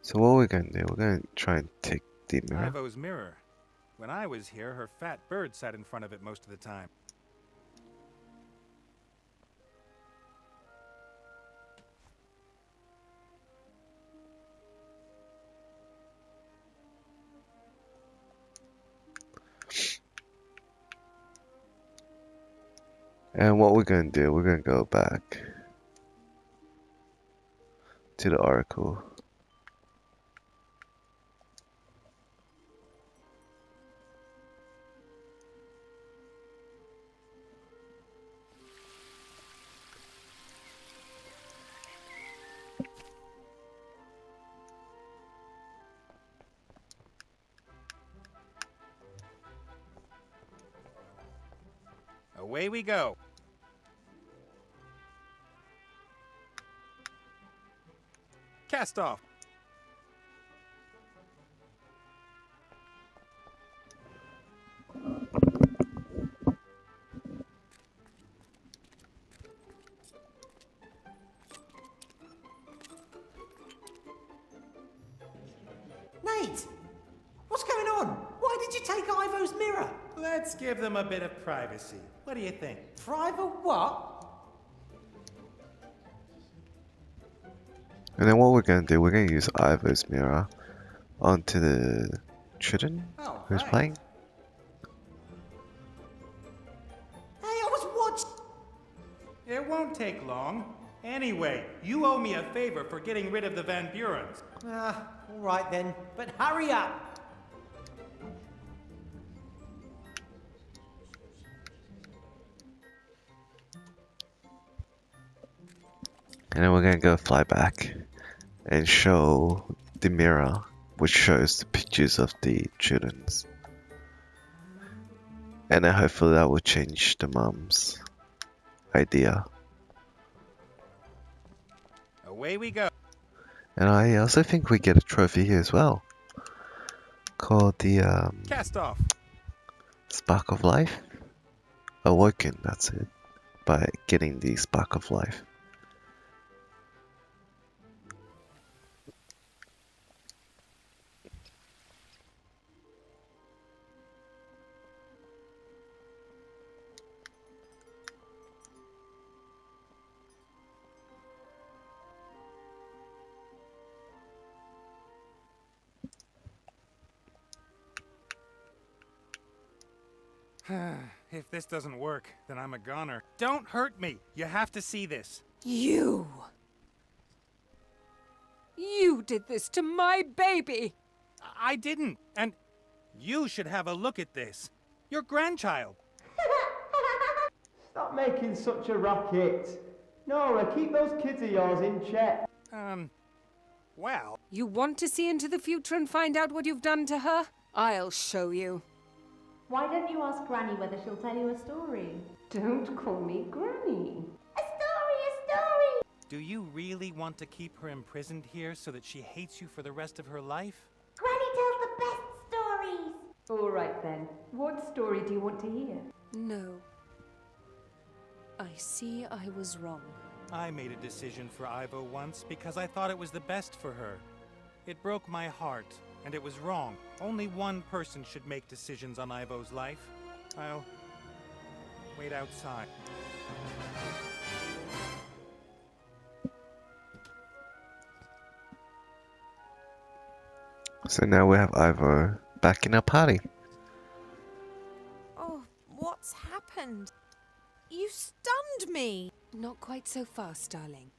So what we're gonna do, we're gonna try and take the mirror. Ivo's mirror. When I was here, her fat bird sat in front of it most of the time. And what we're gonna do, we're gonna go back to the oracle. Away we go. Cast off. Nate! What's going on? Why did you take Ivo's mirror? Let's give them a bit of privacy. What do you think? Private what? And then what we're going to do, we're going to use Ivo's mirror onto the children Oh, who's right. playing. Hey, I was watching. It won't take long. Anyway, you owe me a favor for getting rid of the Van Burens. All right then, but hurry up. And then we're going to go fly back and show the mirror, which shows the pictures of the children's. And then hopefully that will change the mom's idea. Away we go. And I also think we get a trophy here as well, called the Cast off. Spark of Life. Awoken, that's it. By getting the Spark of Life. If this doesn't work, then I'm a goner. Don't hurt me. You have to see this. You! You did this to my baby! I didn't. And you should have a look at this. Your grandchild. Stop making such a racket. Nora, keep those kids of yours in check. Well. You want to see into the future and find out what you've done to her? I'll show you. Why don't you ask Granny whether she'll tell you a story? Don't call me Granny. A story, a story! Do you really want to keep her imprisoned here so that she hates you for the rest of her life? Granny tells the best stories! All right then. What story do you want to hear? No. I see I was wrong. I made a decision for Ivo once because I thought it was the best for her. It broke my heart, and it was wrong. Only one person should make decisions on Ivo's life. I'll wait outside. So now we have Ivo back in our party. Oh, what's happened? You stunned me! Not quite so fast, darling.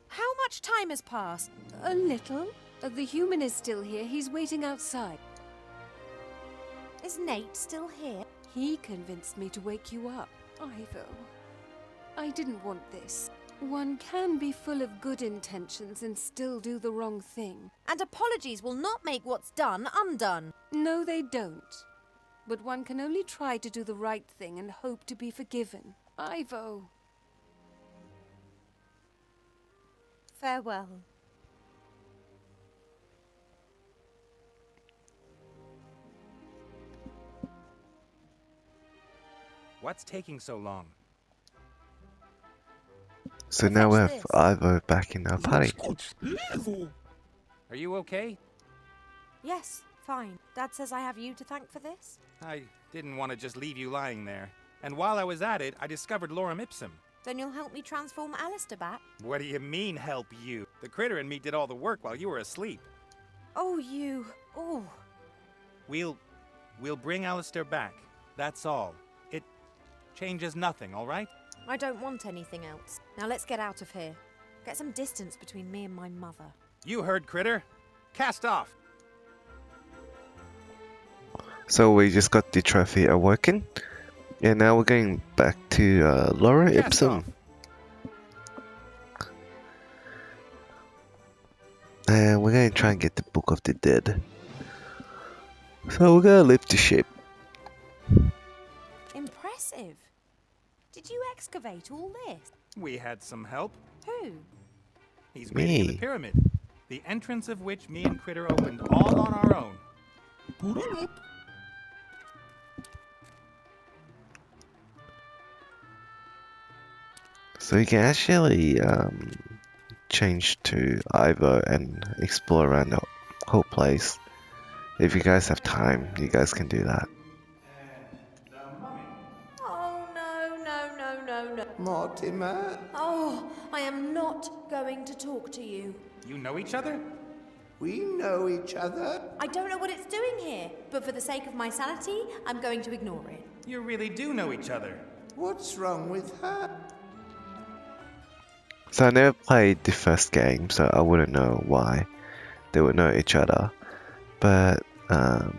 How much time has passed? A little. The human is still here. He's waiting outside. Is Nate still here? He convinced me to wake you up, Ivo. I didn't want this. One can be full of good intentions and still do the wrong thing. And apologies will not make what's done undone. No, they don't. But one can only try to do the right thing and hope to be forgiven. Ivo. Farewell. What's taking so long? So now we have Ivo back in our party. Are you okay? Yes, fine. Dad says I have you to thank for this. I didn't want to just leave you lying there. And while I was at it, I discovered Lorem Ipsum. Then you'll help me transform Alistair back? What do you mean, help you? The critter and me did all the work while you were asleep. Oh, you. Oh. We'll bring Alistair back. That's all. It changes nothing, all right? I don't want anything else. Now let's get out of here. Get some distance between me and my mother. You heard, critter. Cast off. So we just got the trophy Awoken. And now we're going back to Lorem Ipsum. And we're going to try and get the Book of the Dead. So we're going to lift the ship. Impressive. Did you excavate all this? We had some help. Who? He's waiting in the pyramid, the entrance of which me and Critter opened all on our own. Put it up. So you can actually change to Ivo and explore around the whole place If you guys have time, you guys can do that. Oh, no, no, no, no, no. Mortimer? Oh, I am not going to talk to you. You know each other? We know each other. I don't know what it's doing here, but for the sake of my sanity, I'm going to ignore it. You really do know each other. What's wrong with her? So I never played the first game, so I wouldn't know why they would know each other. But so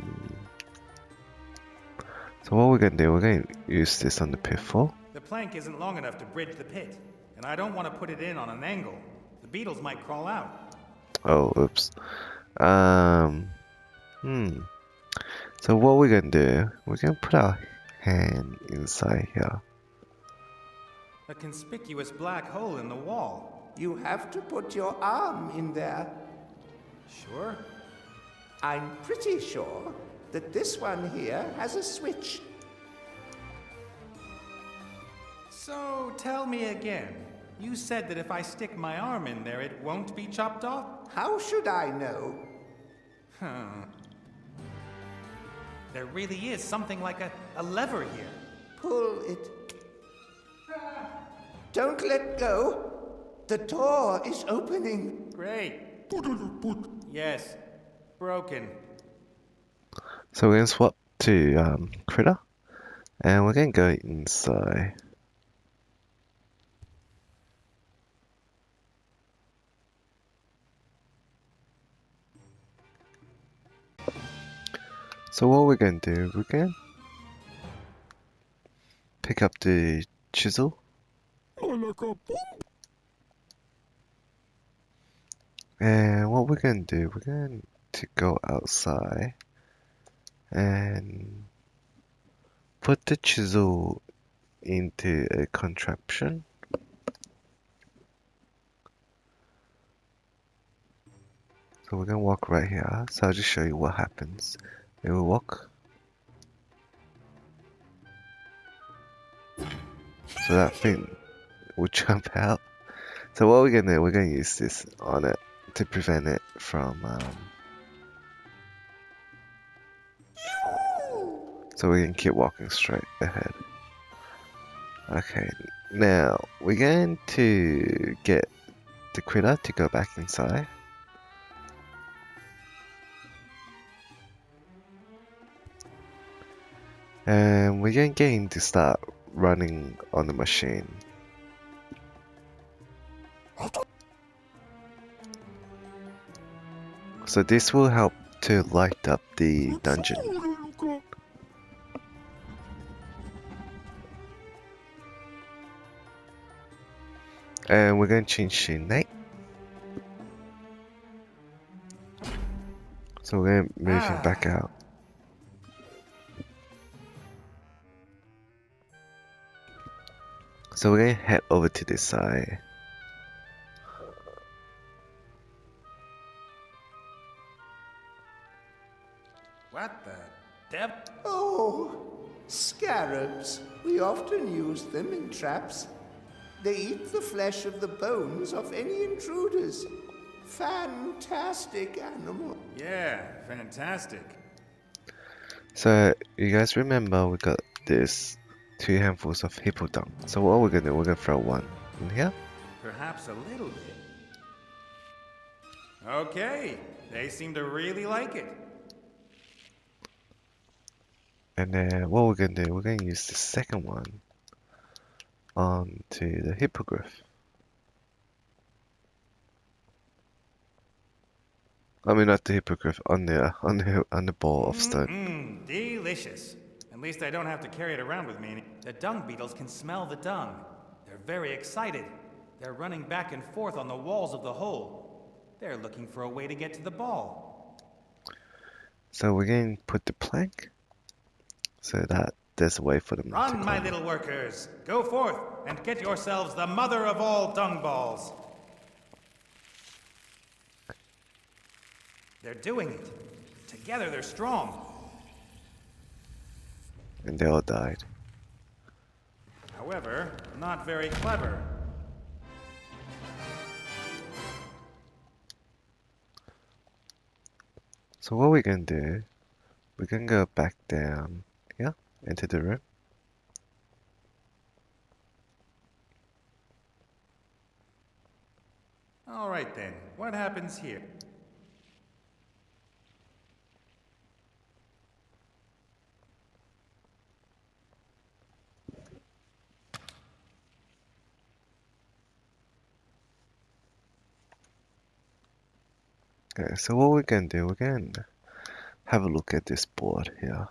what we're gonna do, we're gonna use this on the PS4. The plank isn't long enough to bridge the pit, and I don't want to put it in on an angle. The beetles might crawl out. Oh, oops. So what we're gonna do, we're gonna put our hand inside here. A conspicuous black hole in the wall. You have to put your arm in there. Sure? I'm pretty sure that this one here has a switch. So tell me again. You said that if I stick my arm in there, it won't be chopped off? How should I know? There really is something like a lever here. Pull it. Don't let go. The door is opening. Great. Yes. Broken. So we're gonna swap to Critter, and we're gonna go inside. So what we're gonna do, we're gonna pick up the chisel. And what we're gonna do, we're going to go outside and put the chisel into a contraption. So we're gonna walk right here. So I'll just show you what happens. We will walk. So that thing will jump out. So what we're gonna do, we're gonna use this on it to prevent it from so we can keep walking straight ahead. Okay, now we're going to get the critter to go back inside. And we're going to get him to start running on the machine. So this will help to light up the dungeon. And we're going to change to night. So we're going to move him back out. So we're going to head over to this side. What the devil? Oh, scarabs. We often use them in traps. They eat the flesh of the bones of any intruders. Fantastic animal. Yeah, fantastic. So you guys remember we got this 2 handfuls of hippo dung. So what we're gonna do, we're gonna throw one in here. Perhaps a little bit. Okay, they seem to really like it. And then what we're gonna do, we're gonna use the second one onto the hippogriff. I mean, not the hippogriff, on the ball of stone. Delicious. At least I don't have to carry it around with me. The dung beetles can smell the dung. They're very excited. They're running back and forth on the walls of the hole. They're looking for a way to get to the ball. So we're going to put the plank so that there's a way for them to Run, come. my little workers. Go forth and get yourselves the mother of all dung balls. They're doing it. Together they're strong. And they all died. However, not very clever. So what we're going to do, We can go back down here into the room. All right then, what happens here? Okay, so what we're gonna do, we're gonna have a look at this board here.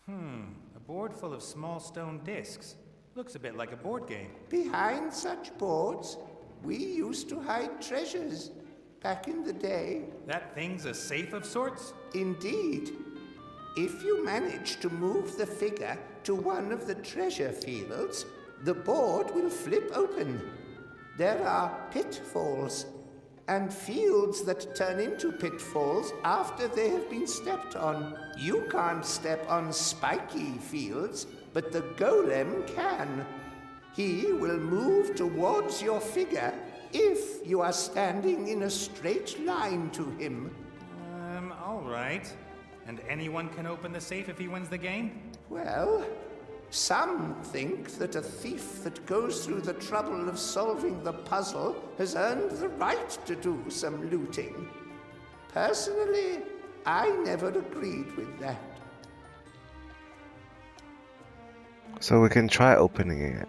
A board full of small stone discs. Looks a bit like a board game. Behind such boards, we used to hide treasures back in the day. That thing's a safe of sorts? Indeed. If you manage to move the figure to one of the treasure fields, the board will flip open. There are pitfalls, and fields that turn into pitfalls after they have been stepped on. You can't step on spiky fields, but the golem can. He will move towards your figure if you are standing in a straight line to him. All right. And anyone can open the safe if he wins the game? Well, some think that a thief that goes through the trouble of solving the puzzle has earned the right to do some looting. Personally, I never agreed with that. So we can try opening it.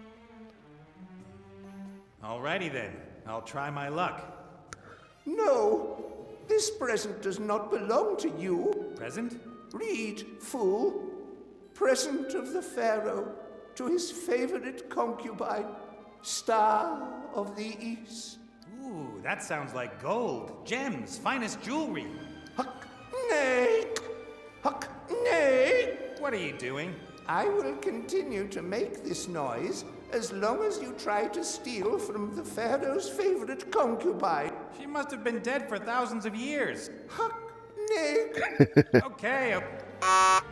Alrighty then, I'll try my luck. No, this present does not belong to you. Present? Read, fool. Present of the Pharaoh to his favorite concubine, Star of the East. Ooh, that sounds like gold, gems, finest jewelry. Huck, nay! Huck, nay! What are you doing? I will continue to make this noise as long as you try to steal from the Pharaoh's favorite concubine. She must have been dead for thousands of years. Huck, nay! Okay.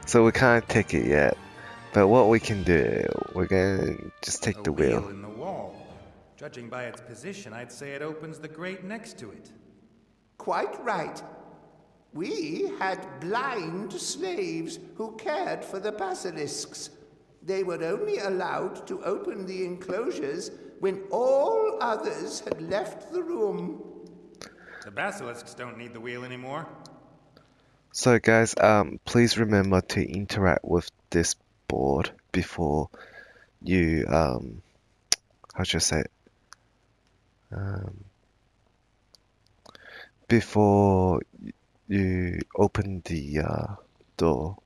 So we can't take it yet. But what we can do, we're gonna just take the wheel. In the wall. Judging by its position, I'd say it opens the grate next to it. Quite right. We had blind slaves who cared for the basilisks. They were only allowed to open the enclosures when all others had left the room. The basilisks don't need the wheel anymore. So guys, please remember to interact with this board before you, how should I say it? Before you open the door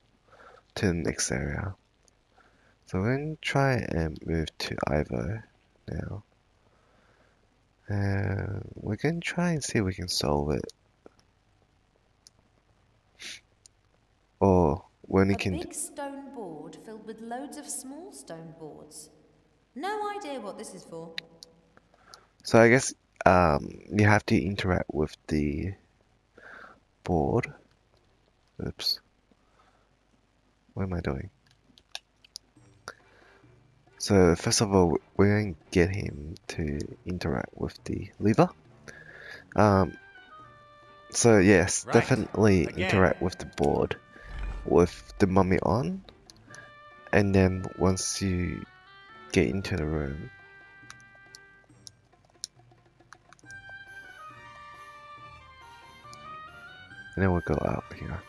to the next area. So we're going to try and move to Ivo now. And we're going to try and see if we can solve it. Or when we can... A big stone board filled with loads of small stone boards. No idea what this is for. So I guess you have to interact with the board. Oops. What am I doing? So first of all, we're going to get him to interact with the lever. So yes, Right. definitely Again. interact with the board with the mummy on. And then once you get into the room, and then we'll go up here.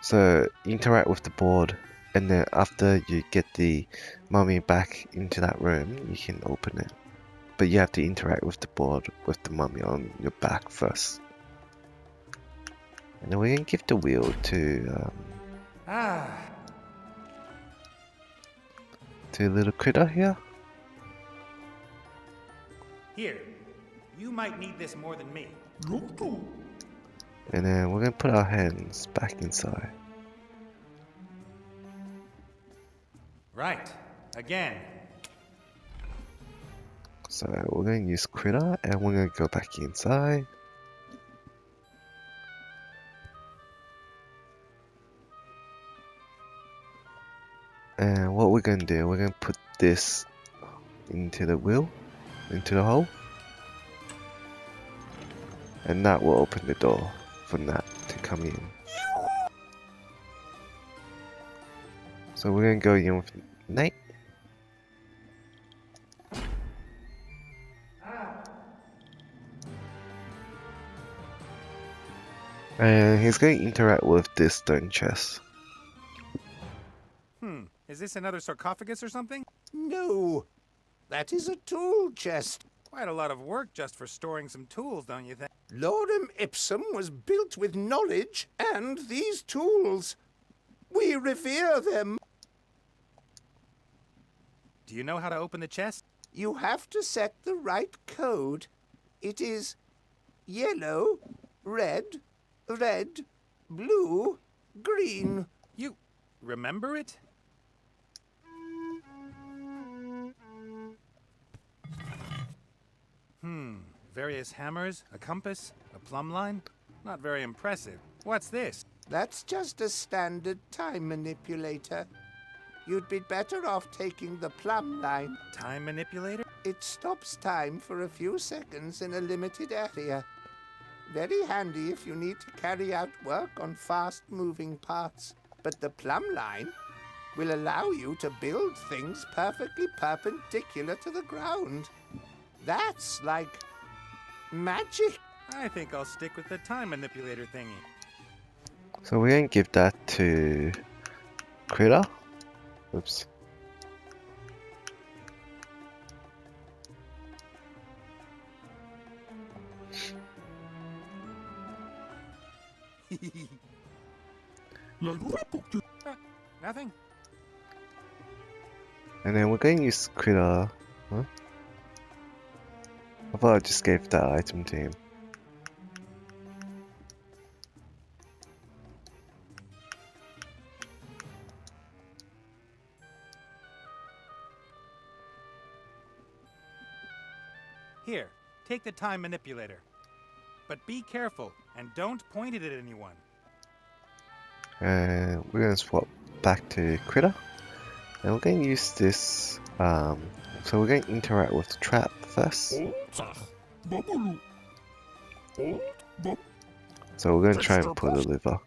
So interact with the board, and then after you get the mummy back into that room, you can open it. But you have to interact with the board with the mummy on your back first. And then we can give the wheel to to little critter here. Here. You might need this more than me. And then we're gonna put our hands back inside. Right. Again. So we're gonna use critter, and we're gonna go back inside. And what we're gonna do, we're gonna put this into the wheel, into the hole. And that will open the door from that. come in. So we're gonna go in with Nate. And he's going to interact with this stone chest. Is this another sarcophagus or something? No, that is a tool chest. Quite a lot of work just for storing some tools, don't you think? Lorem Ipsum was built with knowledge and these tools. We revere them. Do you know how to open the chest? You have to set the right code. It is yellow, red, blue, green. You remember it? Various hammers, a compass, a plumb line? Not very impressive. What's this? That's just a standard time manipulator. You'd be better off taking the plumb line. Time manipulator? It stops time for a few seconds in a limited area. Very handy if you need to carry out work on fast-moving parts. But the plumb line will allow you to build things perfectly perpendicular to the ground. That's like magic. I think I'll stick with the time manipulator thingy. So we're going to give that to Critter. Oops. Nothing. And then we're going to use Critter. Huh? I thought I just gave that item to him. Here, take the time manipulator. But be careful, and don't point it at anyone. And we're going to swap back to Critter. And we're going to use this, so we're going to interact with the trap first. So we're going to try and pull the lever.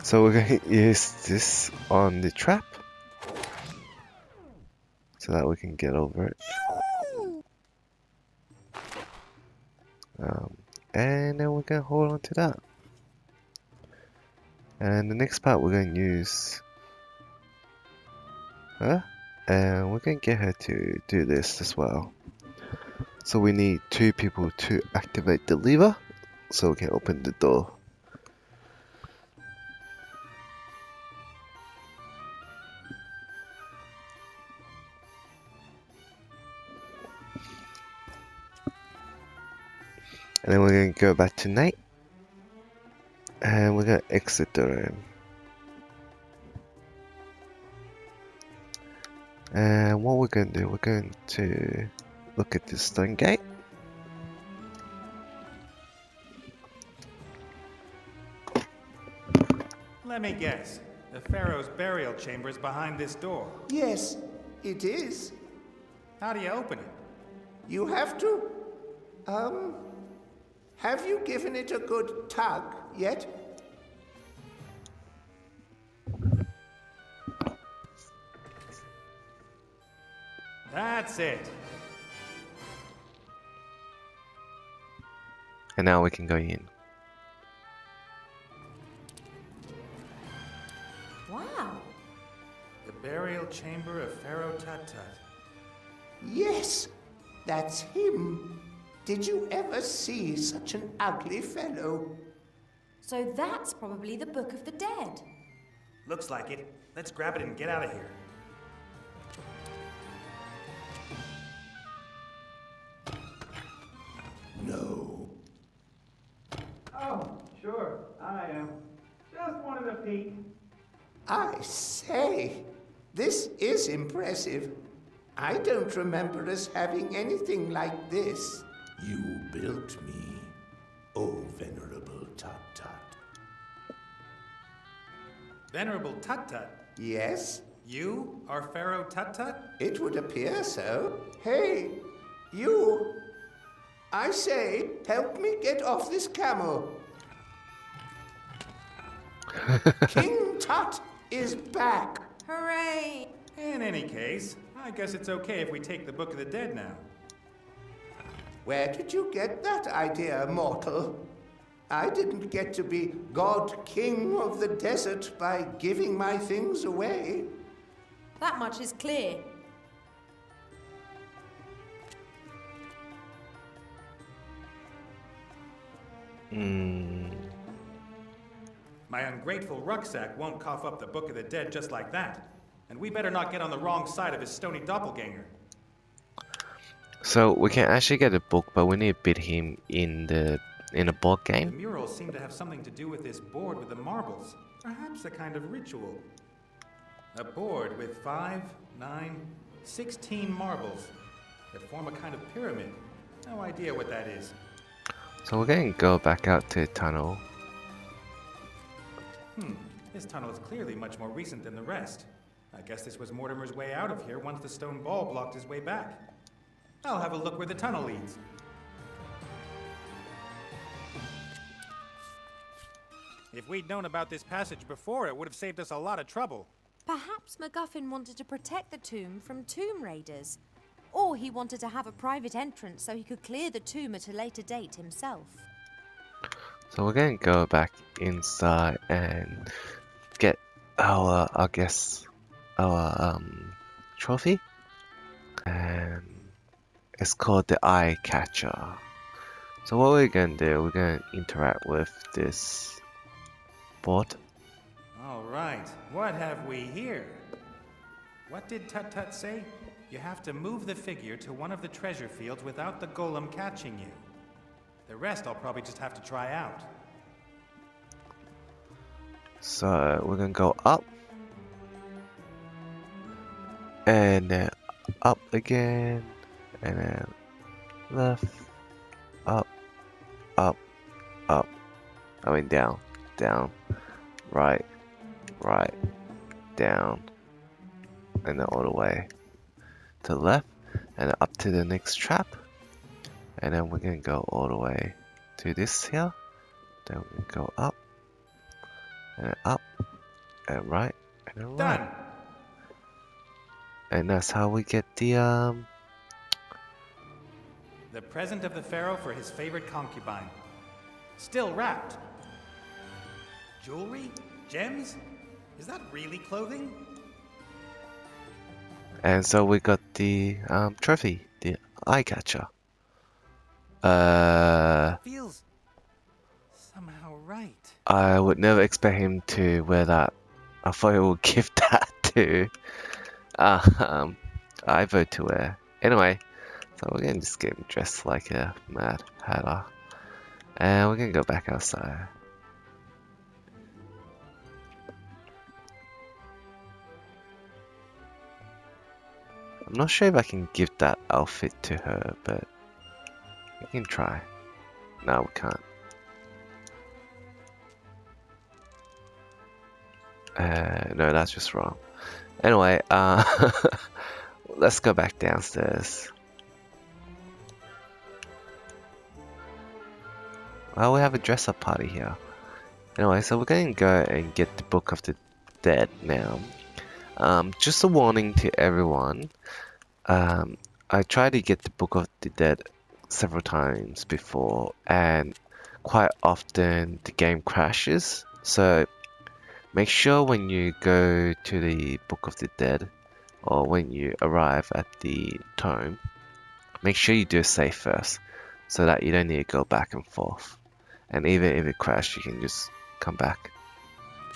So we're going to use this on the trap, so that we can get over it. And then we're going to hold on to that. And the next part we're going to use her, and we're going to get her to do this as well. So we need 2 people to activate the lever, so we can open the door. And then we're going to go back to Nate. And we're going to exit the room. And what we're going to do, we're going to look at this stone gate. Let me guess. The Pharaoh's burial chamber is behind this door. Yes, it is. How do you open it? You have to, have you given it a good tug yet? That's it. And now we can go in. Wow. The burial chamber of Pharaoh Tut. Yes, that's him. Did you ever see such an ugly fellow? So that's probably the Book of the Dead. Looks like it. Let's grab it and get out of here. No. Oh, sure, I am. Just wanted to peek. I say, this is impressive. I don't remember us having anything like this. You built me, oh venerable Tut-Tut. Venerable Tut-Tut? Yes? You are Pharaoh Tut-Tut? It would appear so. Hey, You! I say, help me get off this camel. King Tut is back. Hooray! In any case, I guess it's okay if we take the Book of the Dead now. Where did you get that idea, mortal? I didn't get to be God King of the Desert by giving my things away. That much is clear. My ungrateful rucksack won't cough up the Book of the Dead just like that. And we better not get on the wrong side of his stony doppelganger. So we can actually get a book, but we need to beat him in a board The game. murals seem to have something to do with this board with the marbles. Perhaps a kind of ritual. A board with 5, 9, 16 marbles that form a kind of pyramid. No idea what that is. So we're going to go back out to the tunnel. This tunnel is clearly much more recent than the rest. I guess this was Mortimer's way out of here once the stone ball blocked his way back. I'll have a look where the tunnel leads. If we'd known about this passage before, it would have saved us a lot of trouble. Perhaps MacGuffin wanted to protect the tomb from tomb raiders. Or he wanted to have a private entrance so he could clear the tomb at a later date himself. So we're going to go back inside and get our, I guess, our trophy. And it's called the Eyecatcher. So what we're going to do, we're going to interact with this board. All right, what have we here? What did Tut-Tut say? You have to move the figure to one of the treasure fields without the golem catching you. The rest I'll probably just have to try out. So we're going to go up. And then up again. And then left. Up. Up. Up. I mean down. Down. Right. Right. Down. And then all the way to the left. And then up to the next trap. And then we're going to go all the way to this here. Then we go up. And then up. And right. And then right. Done! And that's how we get the present of the pharaoh for his favorite concubine. Still wrapped. Jewelry? Gems? Is that really clothing? And so we got the trophy, the Eyecatcher. Feels somehow right. I would never expect him to wear that. I thought he would give that to Ivo to wear. Anyway, so we're gonna just get him dressed like a mad hatter. And we're gonna go back outside. I'm not sure if I can give that outfit to her, but we can try. No, we can't. No, that's just wrong. Anyway, let's go back downstairs. Well, we have a dress-up party here. Anyway, so we're going to go and get the Book of the Dead now. Just a warning to everyone. I tried to get the Book of the Dead several times before, and quite often the game crashes. So make sure when you go to the Book of the Dead, or when you arrive at the tomb, make sure you do a save first, so that you don't need to go back and forth. And even if it crashes, you can just come back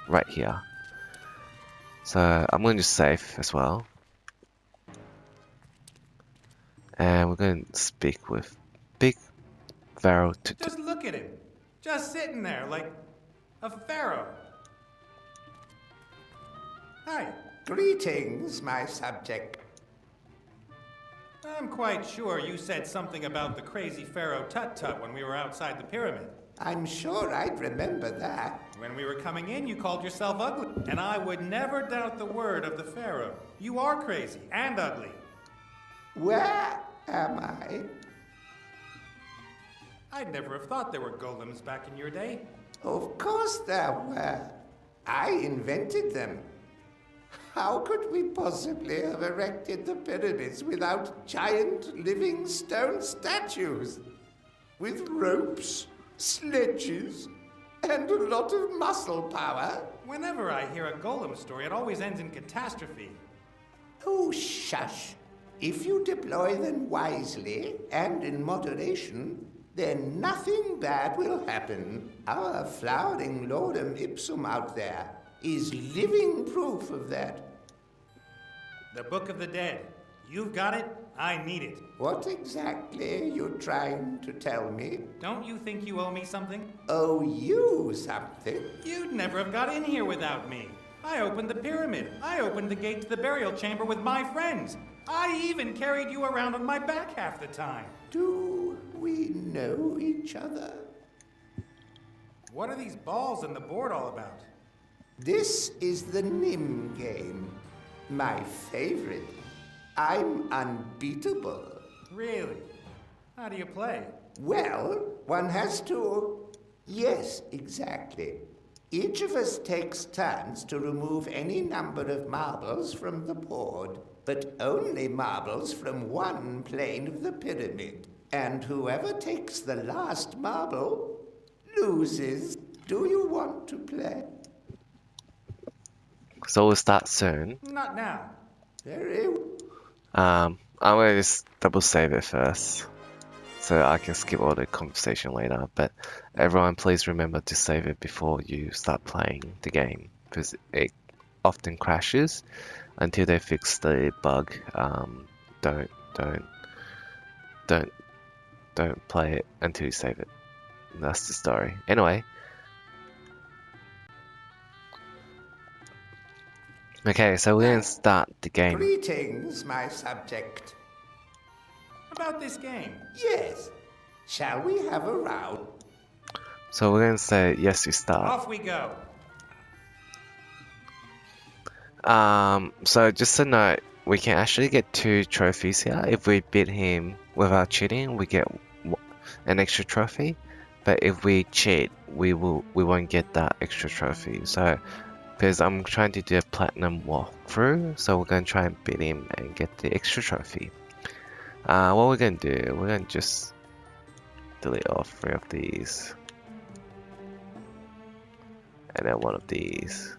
right here. So I'm going to save as well. And we're going to speak with Big Verata. Just look at him. Just sitting there like a pharaoh. Hi. Greetings, my subject. I'm quite sure you said something about the crazy pharaoh Tut-Tut when we were outside the pyramid. I'm sure I'd remember that. When we were coming in, you called yourself ugly. And I would never doubt the word of the pharaoh. You are crazy and ugly. Where am I? I'd never have thought there were golems back in your day. Of course there were. I invented them. How could we possibly have erected the pyramids without giant living stone statues? With ropes, sledges, and a lot of muscle power? Whenever I hear a golem story, it always ends in catastrophe. Oh, shush. If you deploy them wisely and in moderation, then nothing bad will happen. Our flowering lordum ipsum out there is living proof of that. The Book of the Dead. You've got it, I need it. What exactly are you trying to tell me? Don't you think you owe me something? Owe you something? You'd never have got in here without me. I opened the pyramid. I opened the gate to the burial chamber with my friends. I even carried you around on my back half the time. Do we know each other? What are these balls and the board all about? This is the Nim game. My favorite. I'm unbeatable. Really? How do you play? Well, one has to... Yes, exactly. Each of us takes turns to remove any number of marbles from the board, but only marbles from one plane of the pyramid. And whoever takes the last marble loses. Do you want to play? So we'll start soon. Not now. Very well. I'm gonna just double save it first, so I can skip all the conversation later. But everyone, please remember to save it before you start playing the game, because it often crashes until they fix the bug. Don't play it until you save it. That's the story. Anyway. Okay, so we're gonna start the game. Greetings, my subject. About this game? Yes. Shall we have a round? So we're gonna say yes, you start. Off we go. So just a note, we can actually get 2 trophies here. If we beat him without cheating, we get an extra trophy. But if we cheat, we won't get that extra trophy. So because I'm trying to do a platinum walkthrough, so we're gonna try and beat him and get the extra trophy. What we're gonna do, we're gonna just delete all 3 of these, and then 1 of these,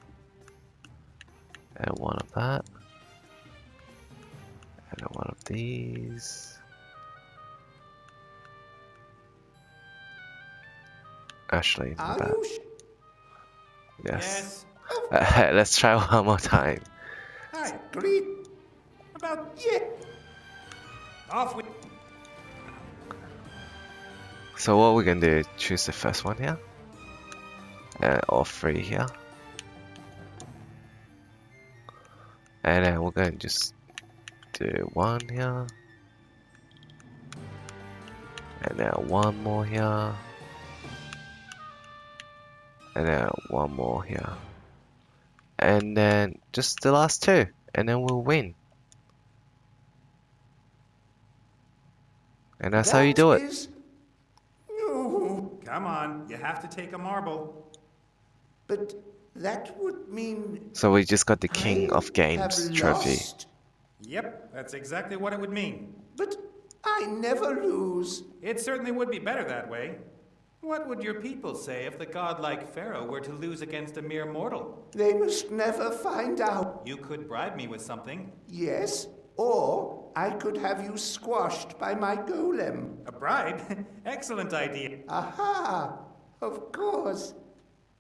and 1 of that, and then 1 of these. Actually, my bad. Yes. Let's try one more time. Hi. Greet. About... Yeah. Off we... So what we're gonna do, choose the first one here. And all 3 here. And then we're gonna just do 1 here. And then 1 more here. And then 1 more here. And then just the last 2, and then we'll win. And that's how you do it. No. Come on, you have to take a marble. But that would mean... So we just got the King of Games trophy. Lost. Yep, that's exactly what it would mean. But I never lose. It certainly would be better that way. What would your people say if the godlike pharaoh were to lose against a mere mortal? They must never find out. You could bribe me with something. Yes, or I could have you squashed by my golem. A bribe? Excellent idea. Aha! Of course.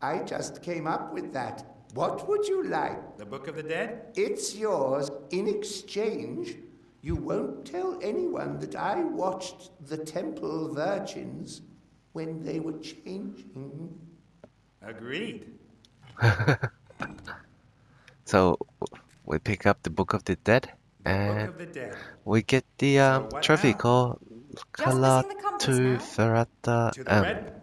I just came up with that. What would you like? The Book of the Dead? It's yours. In exchange, you won't tell anyone that I watched the temple virgins when they were changing. Agreed. So we pick up the Book of the Dead, and we get the trophy now? called Klaatu, verata. To the red?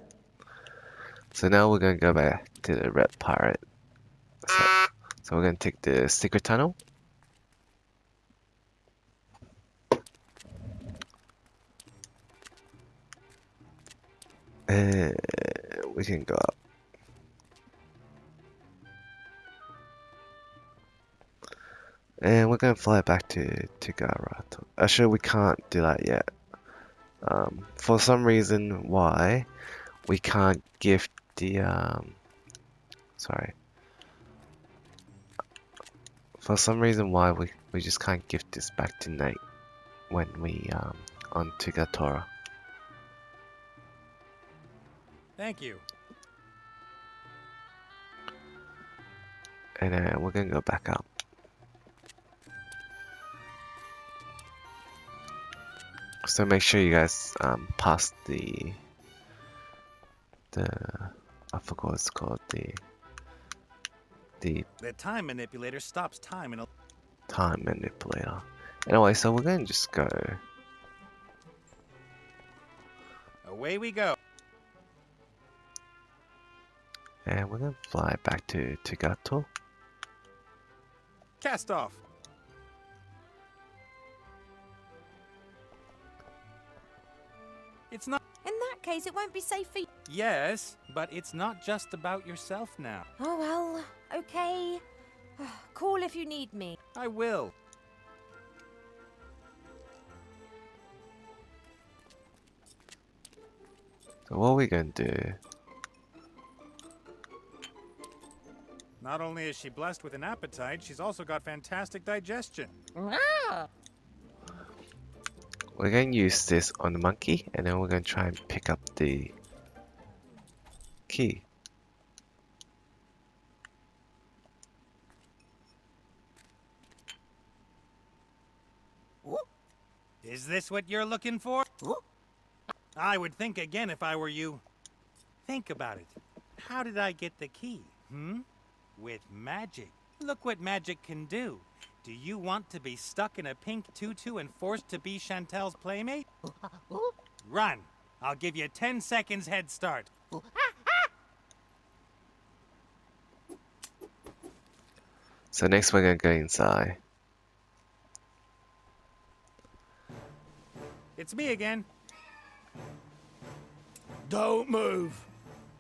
So now we're gonna go back to the red pirate. So we're gonna take the secret tunnel. We can go up. And we're gonna fly back to Verata. Actually, we can't do that yet. For some reason, why we can't gift the sorry. For some reason, why we just can't gift this back to Nate when we on Tugatora. Thank you. And we're gonna go back up. So make sure you guys pass the I forgot what it's called, the The time manipulator stops time in a... time manipulator. Anyway, so we're gonna just go. Away we go. And we're gonna fly back to Gato. Cast off. It's not... In that case, it won't be safe for you. Yes, but it's not just about yourself now. Oh, well, okay. Call if you need me. I will. So what are we gonna do? Not only is she blessed with an appetite, she's also got fantastic digestion. We're going to use this on the monkey, and then we're going to try and pick up the key. Is this what you're looking for? I would think again if I were you. Think about it. How did I get the key? With magic. Look what magic can do. Do you want to be stuck in a pink tutu and forced to be Chantel's playmate? Run! I'll give you 10 seconds head start. So next we're gonna go inside. It's me again. Don't move.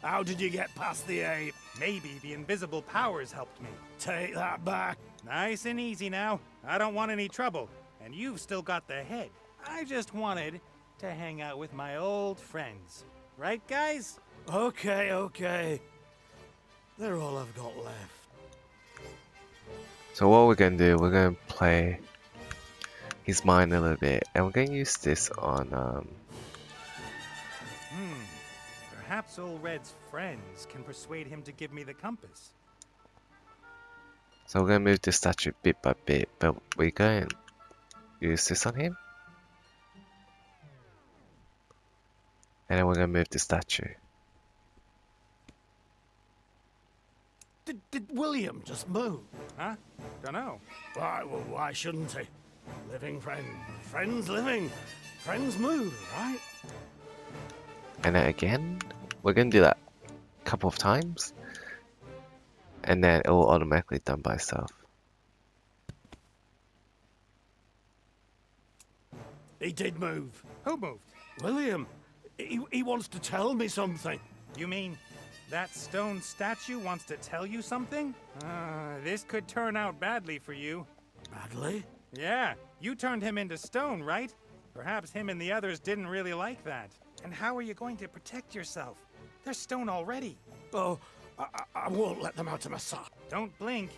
How did you get past the ape? Maybe the invisible powers helped me. Take that back. Nice and easy now. I don't want any trouble. And you've still got the head. I just wanted to hang out with my old friends. Right, guys? Okay, okay. They're all I've got left. So what we're gonna do, we're gonna play his mind a little bit, and we're gonna use this on Perhaps old Red's friends can persuade him to give me the compass. So we're gonna move the statue bit by bit, but we're going to use this on him. And then we're gonna move the statue. Did William just move? Huh? Dunno. Why shouldn't he? Living friend. Friends living. Friends move, right? And then again, we're gonna do that a couple of times. And then it will automatically done by itself. He did move. Who moved? William. He wants to tell me something. You mean that stone statue wants to tell you something? This could turn out badly for you. Badly? Yeah, you turned him into stone, right? Perhaps him and the others didn't really like that. And how are you going to protect yourself? They're stone already. Oh, I won't let them out of my sight. Don't blink.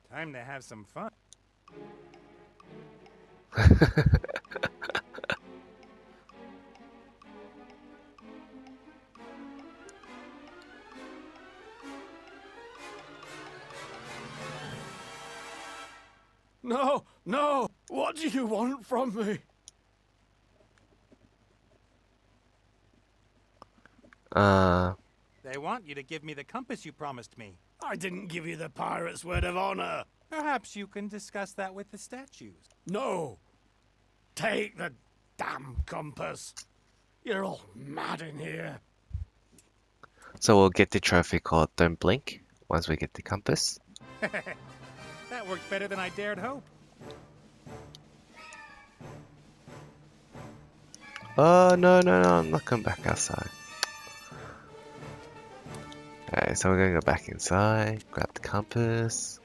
Time to have some fun. No, no! What do you want from me? They want you to give me the compass you promised me. I didn't give you the pirate's word of honor. Perhaps you can discuss that with the statues. No. Take the damn compass. You're all mad in here. So we'll get the trophy called Don't Blink once we get the compass. That worked better than I dared hope. Oh, no, no, no, I'm not coming back outside. Okay, so we're gonna go back inside, grab the compass.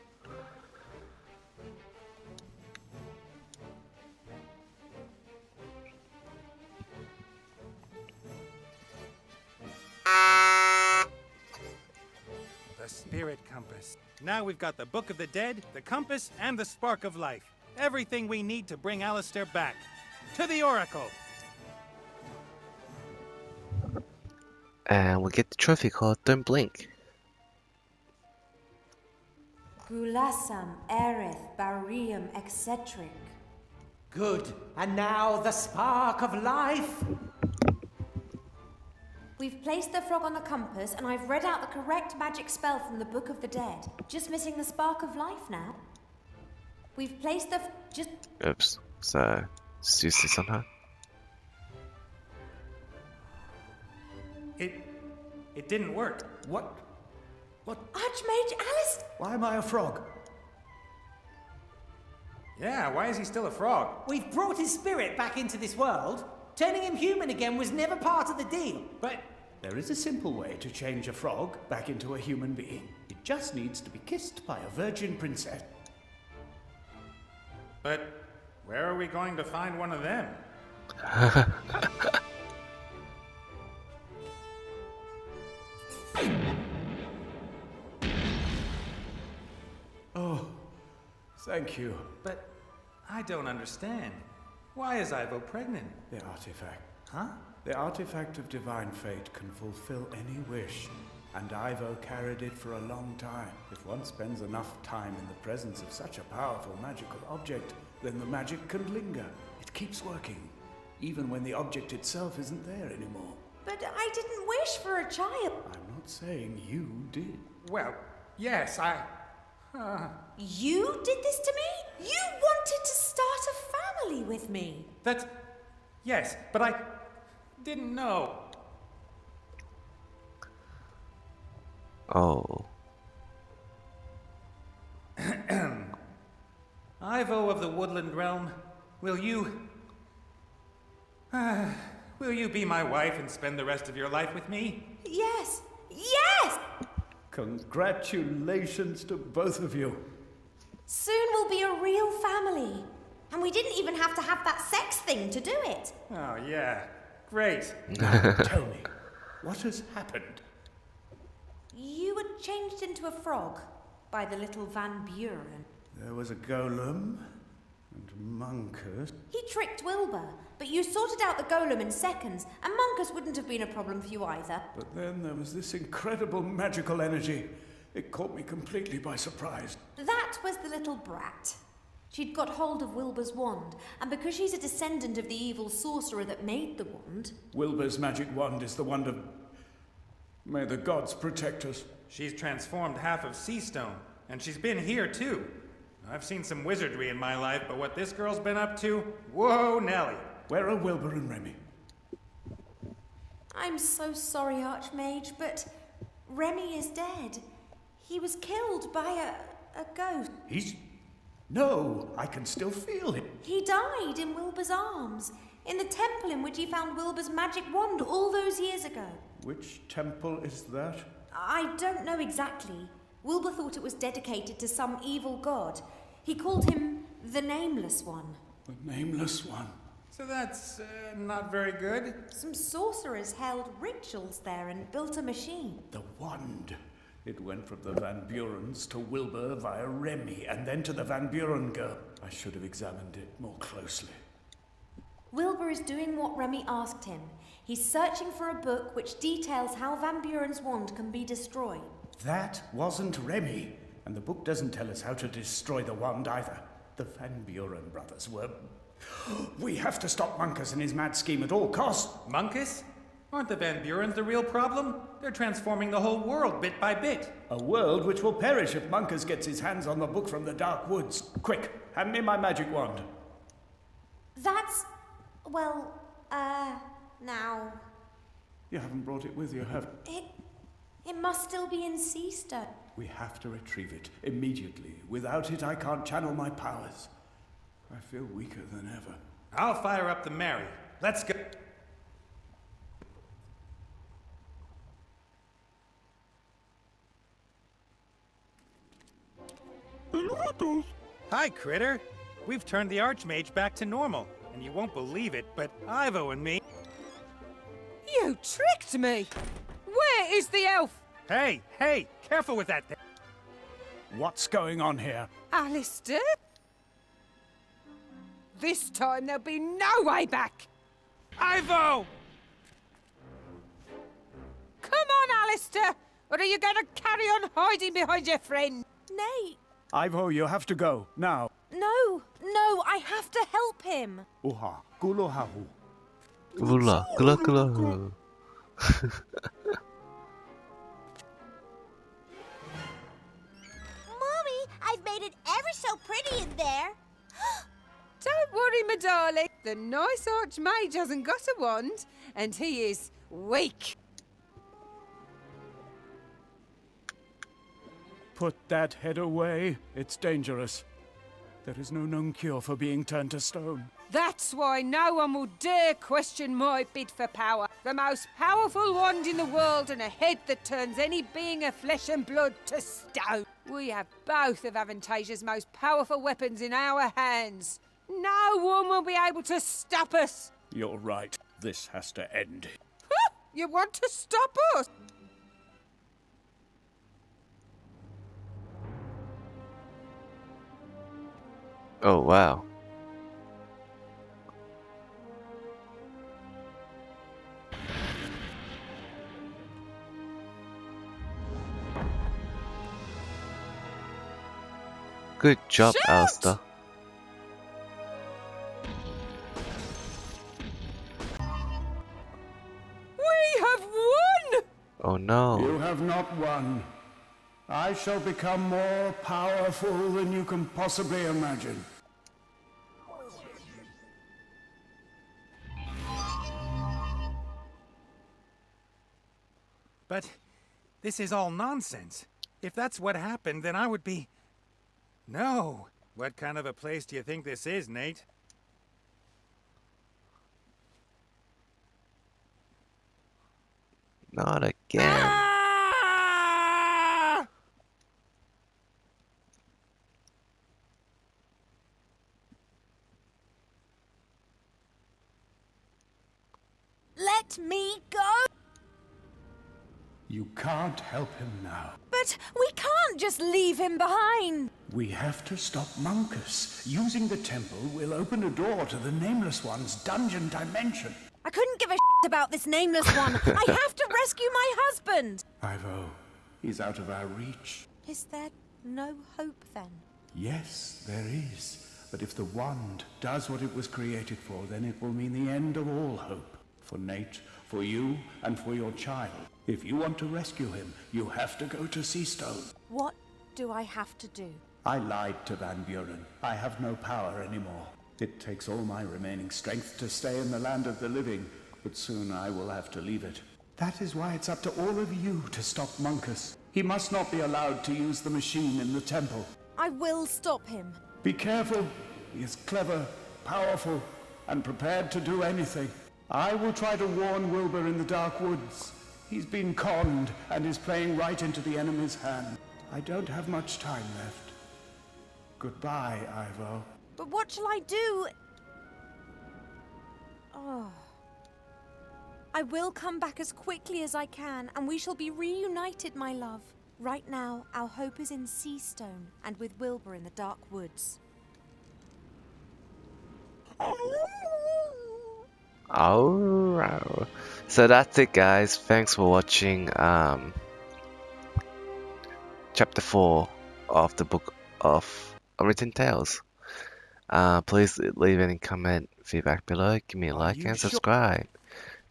The spirit compass. Now we've got the Book of the Dead, the compass, and the spark of life. Everything we need to bring Alistair back. To the Oracle! And we'll get the trophy called Don't Blink. Gulasam, Erith, Barium, etc. Good. And now the spark of life. We've placed the frog on the compass, and I've read out the correct magic spell from the Book of the Dead. Just missing the spark of life now. We've placed the Oops. So, just use this on her. It didn't work. What? Archmage Alice! Why am I a frog? Yeah, why is he still a frog? We've brought his spirit back into this world. Turning him human again was never part of the deal. But there is a simple way to change a frog back into a human being. It just needs to be kissed by a virgin princess. But where are we going to find one of them? Oh, thank you. But I don't understand. Why is Ivo pregnant? The artifact. Huh? The artifact of divine fate can fulfill any wish, and Ivo carried it for a long time. If one spends enough time in the presence of such a powerful magical object, then the magic can linger. It keeps working, even when the object itself isn't there anymore. But I didn't wish for a child. I'm not saying you did. Well, yes, You did this to me? You wanted to start a family with me. Yes, but I didn't know. Oh. Ivo of the Woodland Realm, will you be my wife and spend the rest of your life with me? Yes! Yes! Congratulations to both of you. Soon we'll be a real family. And we didn't even have to have that sex thing to do it. Oh, yeah. Great. Tell me, what has happened? You were changed into a frog by the little Van Buren. There was a golem and Monkus. He tricked Wilbur, but you sorted out the golem in seconds, and Monkus wouldn't have been a problem for you either. But then there was this incredible magical energy. It caught me completely by surprise. That was the little brat. She'd got hold of Wilbur's wand, and because she's a descendant of the evil sorcerer that made the wand... Wilbur's magic wand is the wand of... May the gods protect us. She's transformed half of Seastone, and she's been here too. I've seen some wizardry in my life, but what this girl's been up to... Whoa, Nelly. Where are Wilbur and Remy? I'm so sorry, Archmage, but Remy is dead. He was killed by a ghost. No, I can still feel him. He died in Wilbur's arms, in the temple in which he found Wilbur's magic wand all those years ago. Which temple is that? I don't know exactly. Wilbur thought it was dedicated to some evil god. He called him the Nameless One. The Nameless One. So that's not very good. Some sorcerers held rituals there and built a machine. The wand. It went from the Van Burens to Wilbur via Remy, and then to the Van Buren girl. I should have examined it more closely. Wilbur is doing what Remy asked him. He's searching for a book which details how Van Buren's wand can be destroyed. That wasn't Remy, and the book doesn't tell us how to destroy the wand either. The Van Buren brothers were... We have to stop Monkus and his mad scheme at all costs. Monkus? Aren't the Van Burens the real problem? They're transforming the whole world bit by bit. A world which will perish if Monkus gets his hands on the book from the Dark Woods. Quick, hand me my magic wand. That's... well, now... You haven't brought it with you, have you? It must still be in Seastone. We have to retrieve it immediately. Without it, I can't channel my powers. I feel weaker than ever. I'll fire up the Mary. Let's go. this. Hi, Critter. We've turned the Archmage back to normal, and you won't believe it, but Ivo and me... You tricked me! Where is the elf? Hey, careful with that thing. What's going on here? Alistair? This time there'll be no way back! Ivo! Come on, Alistair! Or are you going to carry on hiding behind your friend? Nate! Ivo, you have to go, now. No, I have to help him. Uha, gulohahu. Gula, gula, gula. Mommy, I've made it ever so pretty in there. Don't worry, my darling. The nice Archmage hasn't got a wand, and he is weak. Put that head away. It's dangerous. There is no known cure for being turned to stone. That's why no one will dare question my bid for power. The most powerful wand in the world and a head that turns any being of flesh and blood to stone. We have both of Aventasia's most powerful weapons in our hands. No one will be able to stop us. You're right. This has to end. You want to stop us? Oh, wow. Good job, Shoot! Alistair. We have won! Oh no. You have not won. I shall become more powerful than you can possibly imagine. But this is all nonsense. If that's what happened, then I would be... No. What kind of a place do you think this is, Nate? Not again. Let me go. You can't help him now. But we can't just leave him behind. We have to stop Monkus. Using the temple will open a door to the Nameless One's dungeon dimension. I couldn't give a about this nameless one. I have to rescue my husband. Ivo, he's out of our reach. Is there no hope then? Yes, there is. But if the wand does what it was created for, then it will mean the end of all hope. For Nate, for you, and for your child. If you want to rescue him, you have to go to Seastone. What do I have to do? I lied to Van Buren. I have no power anymore. It takes all my remaining strength to stay in the land of the living, but soon I will have to leave it. That is why it's up to all of you to stop Monkus. He must not be allowed to use the machine in the temple. I will stop him. Be careful. He is clever, powerful, and prepared to do anything. I will try to warn Wilbur in the Dark Woods. He's been conned and is playing right into the enemy's hand. I don't have much time left. Goodbye, Ivo. But what shall I do? Oh. I will come back as quickly as I can, and we shall be reunited, my love. Right now, our hope is in Seastone, and with Wilbur in the Dark Woods. Alright. So that's it, guys. Thanks for watching chapter 4 of the Book of Unwritten Tales. Please leave any comment, feedback below. Give me a like and subscribe.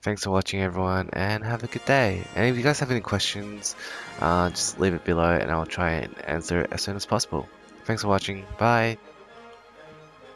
Thanks for watching, everyone, and have a good day. And if you guys have any questions, just leave it below and I'll try and answer it as soon as possible. Thanks for watching. Bye.